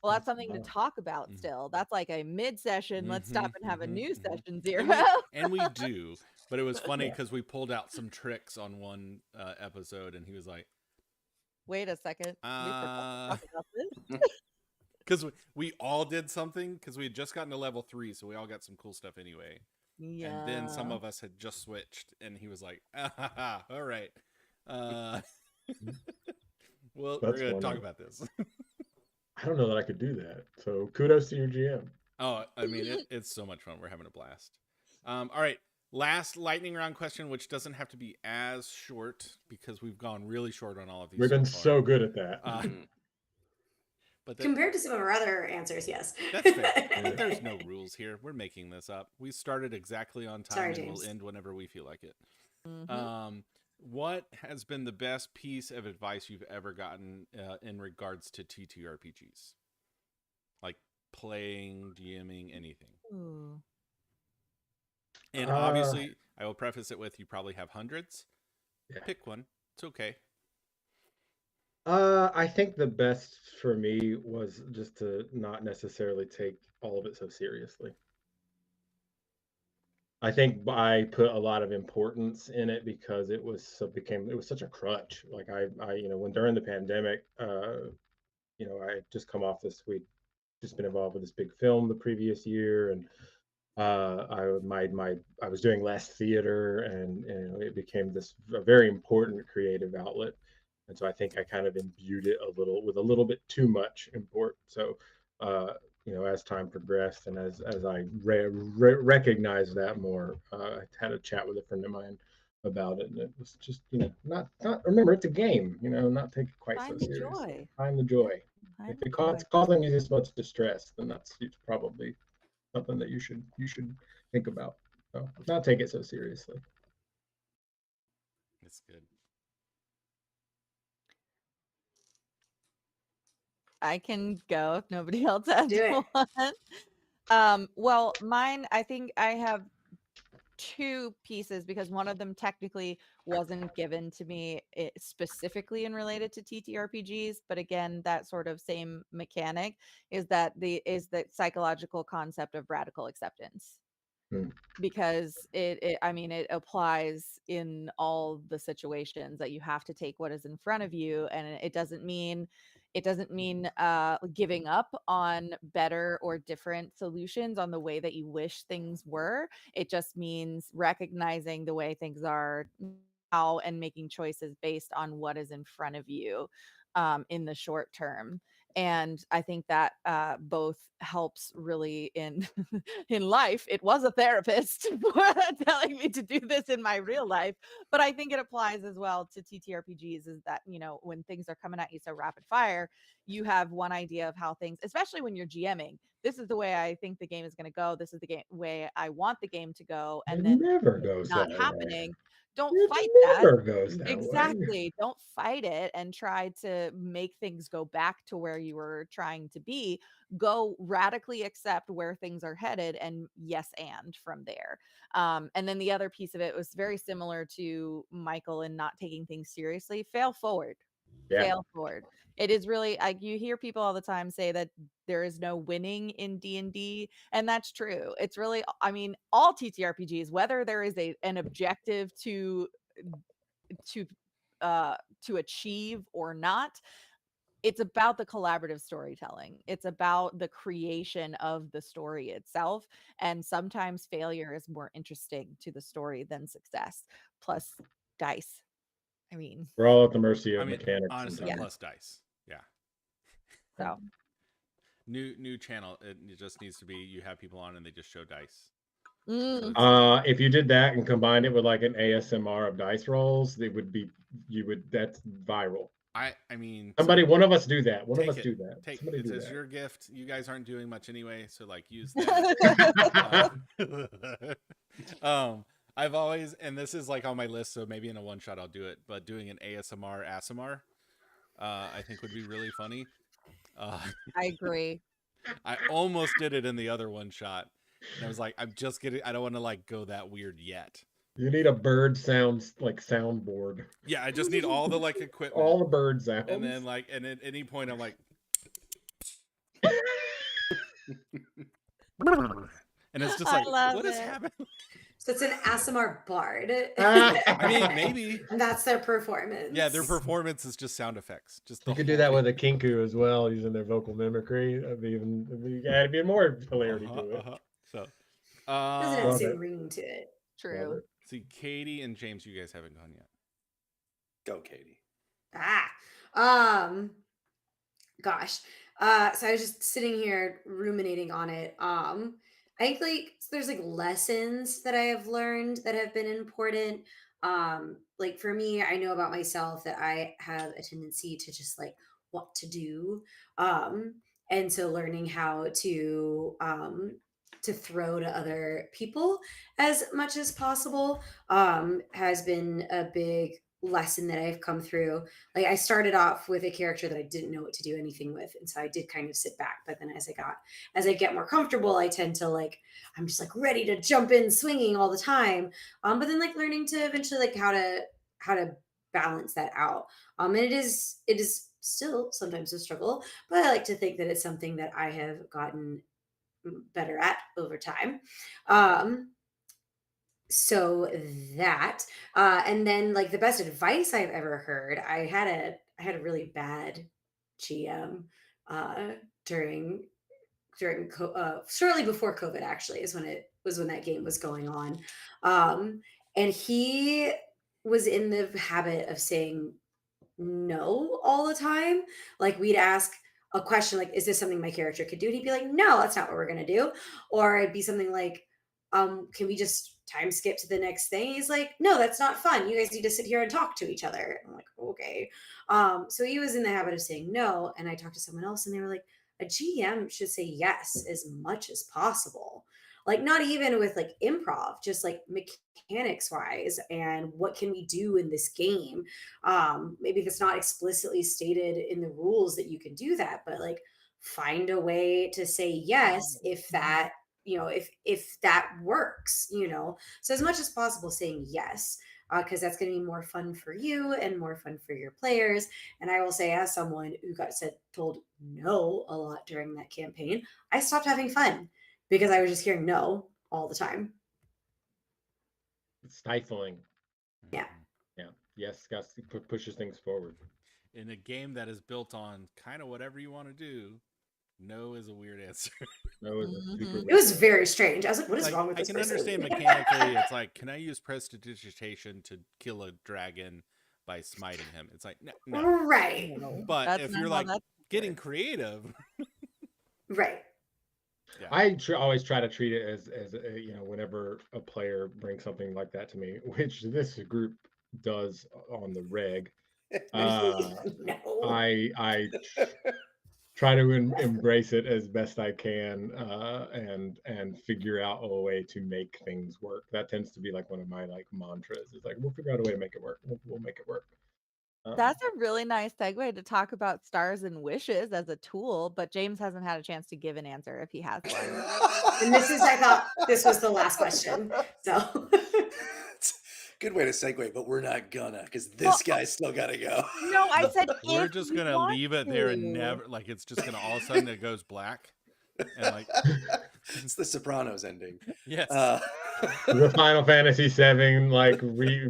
Well, that's something to talk about still. That's like a mid-session, let's stop and have a new session zero. And we do. But it was funny because we pulled out some tricks on one episode, and he was like, wait a second. We forgot to talk about this. because we all did something, because we had just gotten to level 3, so we all got some cool stuff anyway. Yeah. And then some of us had just switched, and he was like, all right. Well, we're going to talk about this. I don't know that I could do that. So kudos to your GM. Oh, I mean, it's so much fun. We're having a blast. All right. Last lightning round question, which doesn't have to be as short because we've gone really short on all of these. We've been so good at that. But compared to some of our other answers, yes. That's fair. But there's no rules here. We're making this up. We started exactly on time. Sorry, and James. we'll end whenever we feel like it. Mm-hmm. What has been the best piece of advice you've ever gotten in regards to TTRPGs? Like playing, DMing, anything. Ooh. And obviously, I will preface it with you probably have hundreds. Yeah. Pick one. It's okay. I think the best for me was just to not necessarily take all of it so seriously. I think I put a lot of importance in it because it was such a crutch. Like I when during the pandemic, I just come off this week, just been involved with this big film the previous year, and I was doing less theater, and it became a very important creative outlet. And so I think I kind of imbued it with a little bit too much import. So, as time progressed and as I recognized that more, I had a chat with a friend of mine about it, and it was just, not remember, it's a game, not take it quite so seriously. Find the joy. If it's causing you this much distress, then it's probably something that you should think about. So not take it so seriously. It's good. I can go if nobody else has Do one. Well, mine, I think I have two pieces because one of them technically wasn't given to me specifically and related to TTRPGs, but again, that sort of same mechanic is that the psychological concept of radical acceptance. Because it applies in all the situations that you have to take what is in front of you, and it doesn't mean giving up on better or different solutions on the way that you wish things were. It just means recognizing the way things are now and making choices based on what is in front of you in the short term. And I think that both helps really in in life. It was a therapist telling me to do this in my real life, but I think it applies as well to TTRPGs. Is that when things are coming at you so rapid fire, you have one idea of how things, especially when you're GMing. This is the way I think the game is going to go. This is the way I want the game to go, and then never goes not that happening. way. Don't It fight never that. goes that way. Exactly. Don't fight it and try to make things go back to where you were trying to be. Go radically accept where things are headed and and from there. And then the other piece of it was very similar to Michael in not taking things seriously. Fail forward. Yeah. Fail forward. It is really you hear people all the time say that there is no winning in D&D, and that's true. It's really, all TTRPGs, whether there is an objective to achieve or not, it's about the collaborative storytelling. It's about the creation of the story itself, and sometimes failure is more interesting to the story than success. Plus dice. We're all at the mercy of mechanics. Honestly, Yeah. plus dice. Yeah. So new channel. It just needs to be you have people on and they just show dice. If you did that and combined it with like an ASMR of dice rolls, that's viral. I mean, one of us do that. One of us do that. It as your gift. You guys aren't doing much anyway, so like use that. I've always, and this is like on my list, so maybe in a one shot I'll do it. But doing an ASMR, I think would be really funny. I agree. I almost did it in the other one shot. And I was like, I'm just getting, I don't want to like go that weird yet. You need a bird sounds like soundboard. Yeah, I just need all the like equipment. All the bird sounds. And then like, and at any point I'm like, and it's just I like, love what is it. happening? So it's an ASMR bard. I mean, maybe. And that's their performance. Yeah, their performance is just sound effects. Just the You could do whole that thing. with a kinku as well, using their vocal mimicry. That'd be add even more hilarity to it. So, Doesn't have the Love same it. ring to it. True. see, Katie and James, you guys haven't gone yet. Go, Katie. Gosh. So I was just sitting here ruminating on it. I think like there's like lessons that I have learned that have been important. Like for me, I know about myself that I have a tendency to just like what to do. Um, and so learning how to throw to other people as much as possible has been a big lesson that I've come through. Like I started off with a character that I didn't know what to do anything with, and so I did kind of sit back. But then as I get more comfortable, I tend to like I'm just like ready to jump in swinging all the time. But then like learning to eventually like how to balance that out. And it is still sometimes a struggle, but I like to think that it's something that I have gotten better at over time. Um, so that and then like the best advice I've ever heard, I had a really bad GM uh during shortly before COVID actually is when it was when that game was going on. And he was in the habit of saying no all the time. Like we'd ask a question like, "Is this something my character could do?" And he'd be like, "No, that's not what we're gonna do." Or it'd be something like, "Can we just time skip to the next thing?" He's like, "No, that's not fun. You guys need to sit here and talk to each other." I'm like, "Okay." So he was in the habit of saying no, and I talked to someone else, and they were like, "A GM should say yes as much as possible." Like not even with like improv, just like mechanics wise, and what can we do in this game? Maybe if it's not explicitly stated in the rules that you can do that, but like find a way to say yes if that if that works, so as much as possible saying yes, because that's going to be more fun for you and more fun for your players. And I will say, as someone who got told no a lot during that campaign, I stopped having fun because I was just hearing no all the time. It's stifling. Yeah. Yeah. Yes, pushes things forward. In a game that is built on kind of whatever you want to do, no is a weird answer. No, it's a super It was very strange. I was like, what is Like, wrong with I this can person? understand mechanically, it's like, can I use prestidigitation to kill a dragon by smiting him? It's like, no. Right. But That's if not you're how like that getting works. creative, Right. yeah. I always try to treat it as whenever a player brings something like that to me, which this group does on the reg. No. I try to embrace it as best I can, and figure out a way to make things work. That tends to be like one of my like mantras. Is like we'll figure out a way to make it work. We'll make it work. That's a really nice segue to talk about stars and wishes as a tool, but James hasn't had a chance to give an answer if he has one. And I thought this was the last question. So Good way to segue, but we're not gonna because this guy's still gotta go. No, I said We're if just you gonna want leave it there and to. never like it's just gonna all of a sudden it goes black. And like It's the Sopranos ending. yes. The Final Fantasy VII like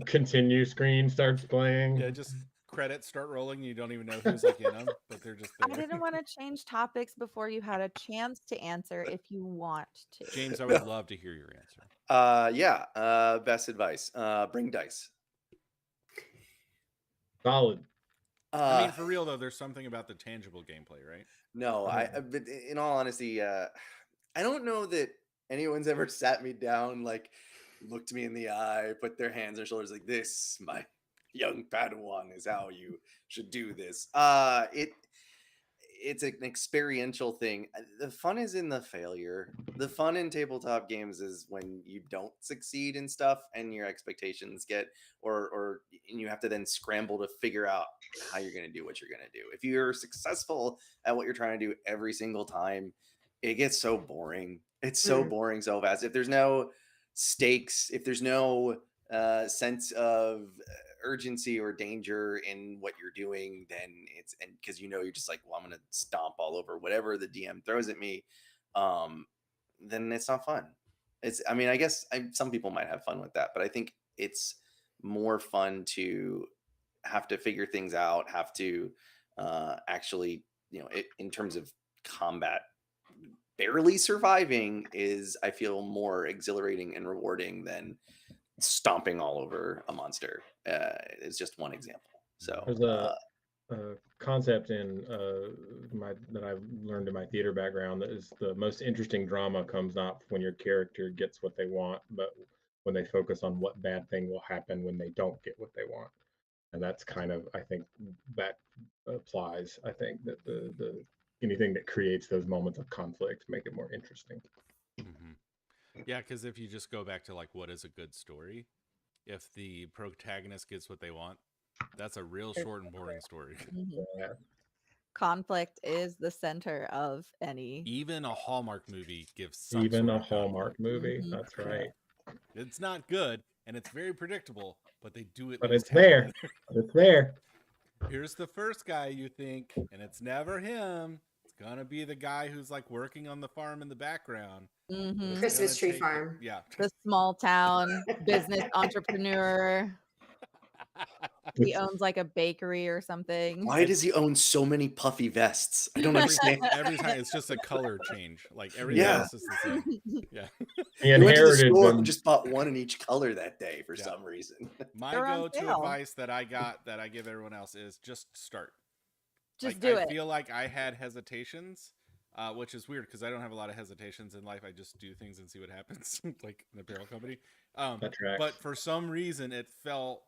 continue screen starts playing. Yeah, just credits start rolling. You don't even know who's like in them, but they're just I there. didn't want to change topics before you had a chance to answer if you want to. James, I would love to hear your answer. Yeah. Best advice. Bring dice. Solid. I mean, for real though, there's something about the tangible gameplay, right? No, but in all honesty, I don't know that anyone's ever sat me down, like looked me in the eye, put their hands on their shoulders, like this, my young Padawan, is how you should do this. It's an experiential thing. The fun is in the failure. The fun in tabletop games is when you don't succeed in stuff and your expectations get or and you have to then scramble to figure out how you're going to do what you're going to do. If you're successful at what you're trying to do every single time, it gets so boring. It's so boring so fast. If there's no stakes, if there's no sense of urgency or danger in what you're doing, then it's, and because you're just like, well, I'm gonna stomp all over whatever the DM throws at me, um, then it's not fun. I mean, I guess some people might have fun with that, but I think it's more fun to have to figure things out, have to actually, in terms of combat, barely surviving is, I feel, more exhilarating and rewarding than stomping all over a monster. Is just one example. So There's a concept in that I've learned in my theater background that is the most interesting drama comes not when your character gets what they want, but when they focus on what bad thing will happen when they don't get what they want. And that's kind of, I think that applies. I think that the anything that creates those moments of conflict make it more interesting. Mm-hmm. Yeah, because if you just go back to like what is a good story, if the protagonist gets what they want, that's a real short and boring story. Mhm. Yeah. Conflict is the center of any. Even a Hallmark movie gives some Even sort a of Hallmark conflict. movie. Mhm. That's right. It's not good and it's very predictable, but they do at But least it's have it there. in there. It's there. Here's the first guy you think, and it's never him. It's gonna be the guy who's like working on the farm in the background. But Mhm. it's Christmas gonna tree take farm. Yeah. The small town business entrepreneur. He owns like a bakery or something. why does he own so many puffy vests? I don't understand. Every time it's just a color change. Like everything Yeah. else is the same. Yeah. He He went to the inherited store them. and just bought one in each color that day for Yeah. some reason. My They're on go-to sale. advice that I give everyone else is just start. Just Like, do I it. feel like I had hesitations, which is weird because I don't have a lot of hesitations in life. I just do things and see what happens, like an apparel company. That tracks. But for some reason, it felt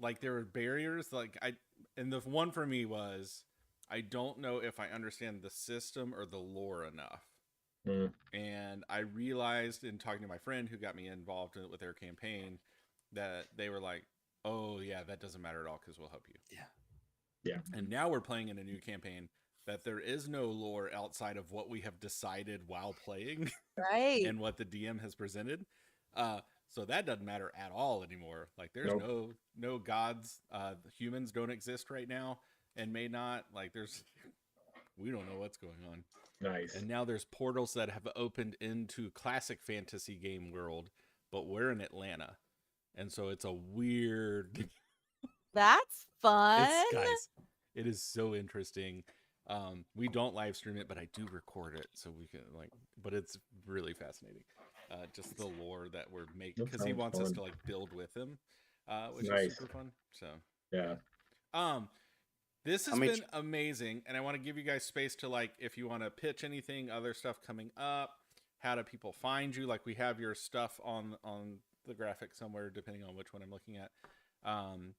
like there were barriers. And the one for me was, I don't know if I understand the system or the lore enough. Mm. And I realized in talking to my friend who got me involved with their campaign that they were like, oh yeah, that doesn't matter at all because we'll help you. Yeah. And now we're playing in a new campaign that there is no lore outside of what we have decided while playing Right. and what the DM has presented. So that doesn't matter at all anymore. Like there's Nope. no gods. Humans don't exist right now and may not. Like we don't know what's going on. Nice. And now there's portals that have opened into classic fantasy game world, but we're in Atlanta. And so it's a weird That's fun. guys, it is so interesting. We don't live stream it, but I do record it so we can but it's really fascinating. Just the lore that we're making, because he sounds wants us fun. to like build with him, which is Nice. super fun. So Yeah. this has How many been amazing, and I want to give you guys space to, like, if you want to pitch anything, other stuff coming up, how do people find you? Like, we have your stuff on the graphic somewhere, depending on which one I'm looking at,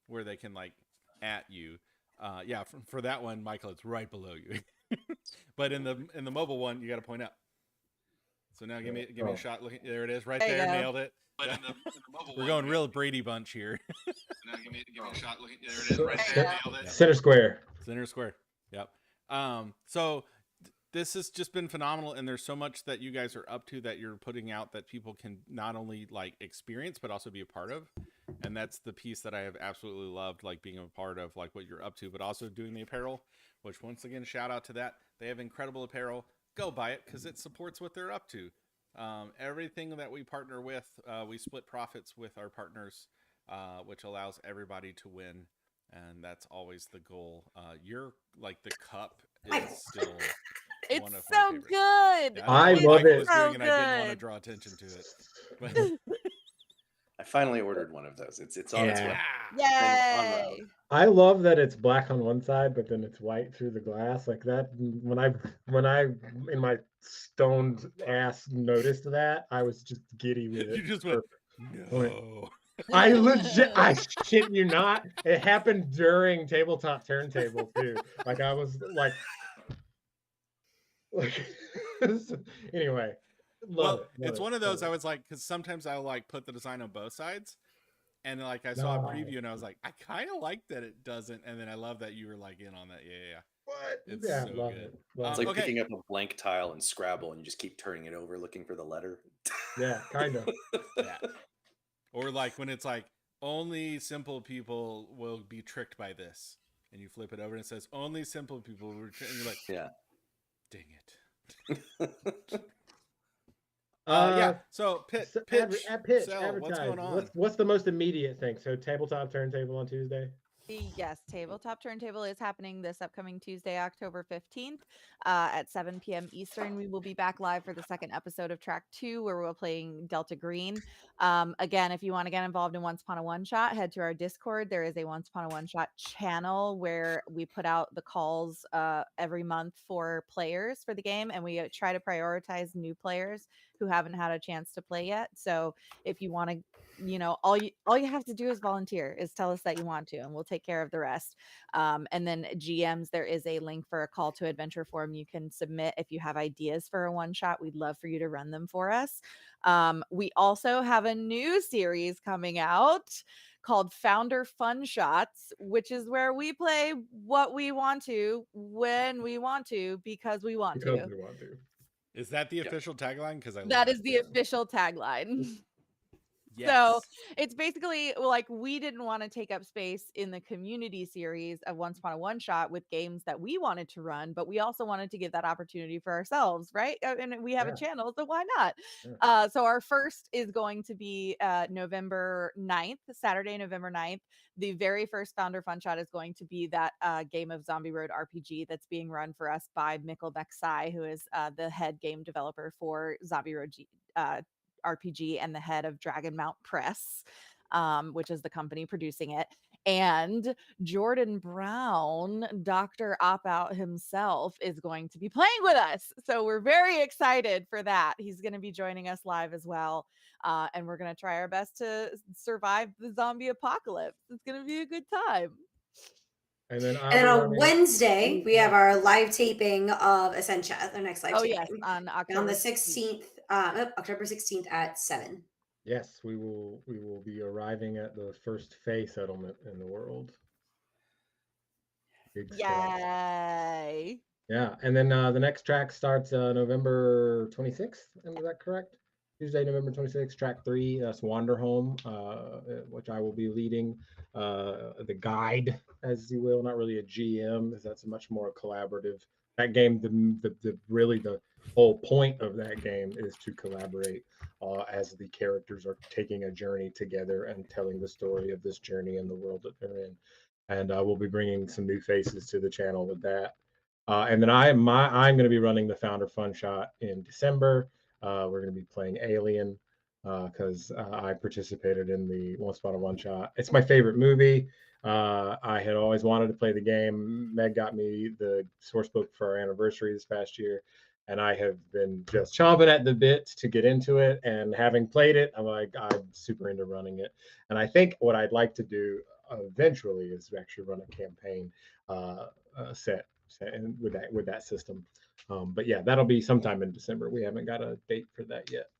where they can like at you. Yeah, for that one, Michael, it's right below you. But in the mobile one, you got to point up. So now give me a shot. Looking, there it is, right there. Nailed it. But in the mobile we're going real Brady Bunch here. Now give me a shot. Looking, there it is, right there. Nailed it. Center square. Center square. Yep. So this has just been phenomenal, and there's so much that you guys are up to that you're putting out that people can not only like experience but also be a part of. And that's the piece that I have absolutely loved, like being a part of, like what you're up to, but also doing the apparel, which once again, shout out to that. They have incredible apparel. Go buy it because it supports what they're up to. Everything that we partner with, we split profits with our partners, which allows everybody to win. And that's always the goal. You're like the cup is still It's one of so my favorites. good. Yeah, I know what love Michael it. was So doing, and I didn't want to good. draw attention to it. But I finally ordered one of those. It's on its way. Yay. I love that it's black on one side, but then it's white through the glass. Like that, when I in my stoned ass noticed that, I was just giddy with it. you just went, no. I legit, I shit you not. It happened during tabletop turntable too. Like I was like anyway. Love It's it, one of those. love I was like, because sometimes I'll like put the design on both sides, and like I saw a preview and I was like, I kind of like that it doesn't, and then I love that you were like in on that. Yeah. What? It's Yeah, so love good. it. Love It's it. like Okay. picking up a blank tile in Scrabble and you just keep turning it over looking for the letter. Yeah, kind of. Yeah. Or like when it's like only simple people will be tricked by this, and you flip it over and it says only simple people will be tricked, and you're like, Yeah. dang it. Yeah. So pitch, sell. What's Advertise. going on? What's the most immediate thing? So tabletop turntable on Tuesday. Yes, Tabletop Turntable is happening this upcoming Tuesday, October 15th at 7 p.m. Eastern. We will be back live for the second episode of Track 2, where we're playing Delta Green. Again, if you want to get involved in Once Upon a One Shot, head to our Discord. There is a Once Upon a One Shot channel where we put out the calls every month for players for the game, and we try to prioritize new players who haven't had a chance to play yet. So if you want to, all you have to do is volunteer, is tell us that you want to, and we'll take care of the rest. And then GMs, there is a link for a call to adventure form you can submit if you have ideas for a one shot. We'd love for you to run them for us. We also have a new series coming out called Founder Fun Shots, which is where we play what we want to, when we want to, because we want Because to. we want to. Is that the official tagline? Because I That love is it. the official tagline. Yes. So it's basically like we didn't want to take up space in the community series of Once Upon a One Shot with games that we wanted to run, but we also wanted to give that opportunity for ourselves, right? And we have a Yeah. channel, so why not? Yeah. So our first is going to be November 9th, Saturday, November 9th. The very first Founder Fun Shot is going to be that game of Zombie Road RPG that's being run for us by Mikkel Beksai, who is the head game developer for Zombie Road RPG and the head of Dragon Mount Press, which is the company producing it. And Jordan Brown, Dr. Op Out himself, is going to be playing with us. So we're very excited for that. He's going to be joining us live as well. And we're going to try our best to survive the zombie apocalypse. It's going to be a good time. And then And then on Wednesday, we have our live taping of Essentia, the next live taping. Yes, on On October the 16th, October 16th at 7. Yes, we will be arriving at the first Fae settlement in the world. Big stuff. Yay. Yeah, and then the next track starts November 26th. Is that correct? Tuesday, November 26th, track 3. That's Wander Home, which I will be leading the guide, as you will. Not really a GM, as that's much more collaborative. That game, the whole point of that game is to collaborate as the characters are taking a journey together and telling the story of this journey and the world that they're in. And we'll be bringing some new faces to the channel with that. And then I'm going to be running the Founder Fun Shot in December. We're going to be playing Alien because I participated in the Once Upon a One Shot. It's my favorite movie. I had always wanted to play the game. Meg got me the source book for our anniversary this past year, and I have been just chomping at the bit to get into it. And having played it, I'm super into running it. And I think what I'd like to do eventually is actually run a campaign set and with that system. But yeah, that'll be sometime in December. We haven't got a date for that yet.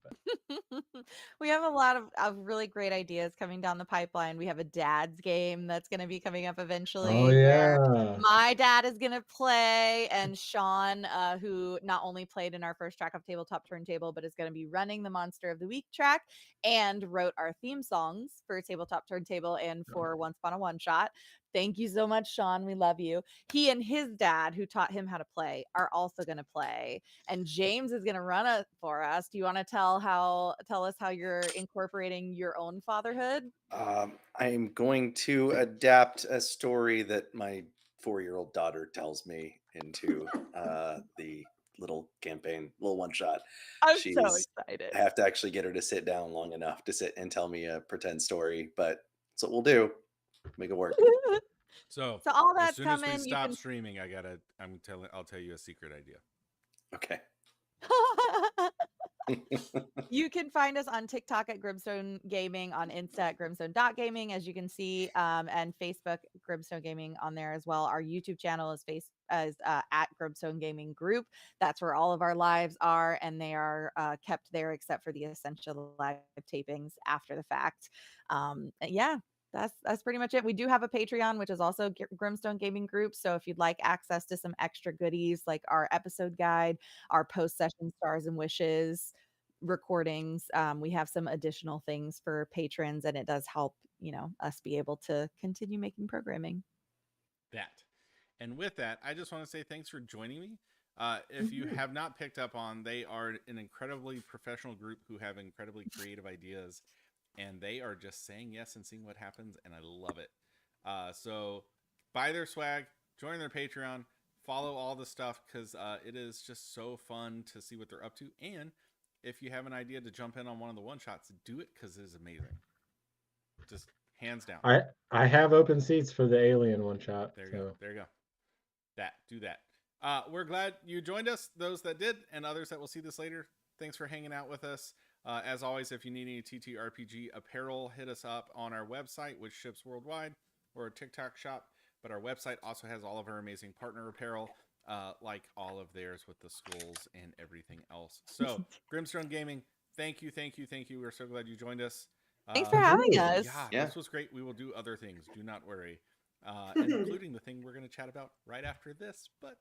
We have a lot of really great ideas coming down the pipeline. We have a dad's game that's going to be coming up eventually. Oh where yeah. my dad is going to play, and Sean, who not only played in our first track of Tabletop Turntable, but is going to be running the Monster of the Week track and wrote our theme songs for Tabletop Turntable and for Once Upon a One Shot. Thank you so much, Sean. We love you. He and his dad, who taught him how to play, are also going to play. And James is going to run it for us. Do you want to tell us how you're incorporating your own fatherhood? I'm going to adapt a story that my 4-year-old daughter tells me into the little campaign, little one shot. I'm so excited. I have to actually get her to sit down long enough to sit and tell me a pretend story, but that's what we'll do. Make it work. So all as that's soon as coming. we stop streaming, I'll tell you a secret idea. Okay. You can find us on TikTok at Grimstone Gaming, on Insta at Grimstone.gaming, as you can see, and Facebook Grimstone Gaming on there as well. Our YouTube channel is at Grimstone Gaming Group. That's where all of our lives are, and they are kept there except for the essential live tapings after the fact. Yeah. that's pretty much it. We do have a Patreon, which is also Grimstone Gaming Group. So if you'd like access to some extra goodies like our episode guide, our post session stars and wishes recordings, we have some additional things for patrons, and it does help, us be able to continue making programming. That. And with that, I just want to say thanks for joining me. If you have not picked up on, they are an incredibly professional group who have incredibly creative ideas, and they are just saying yes and seeing what happens, and I love it. So buy their swag, join their Patreon, follow all the stuff, because it is just so fun to see what they're up to. And if you have an idea to jump in on one of the one-shots, do it, because it is amazing. Just hands down. I have open seats for the alien one shot. There you go. There you go. Do that. We're glad you joined us, those that did, and others that will see this later. Thanks for hanging out with us. As always, if you need any TTRPG apparel, hit us up on our website, which ships worldwide, or a TikTok shop. But our website also has all of our amazing partner apparel, like all of theirs with the skulls and everything else. So, Grimstone Gaming, thank you. We're so glad you joined us. Thanks for having us. Yeah, this was great. We will do other things. Do not worry. Including the thing we're going to chat about right after this. But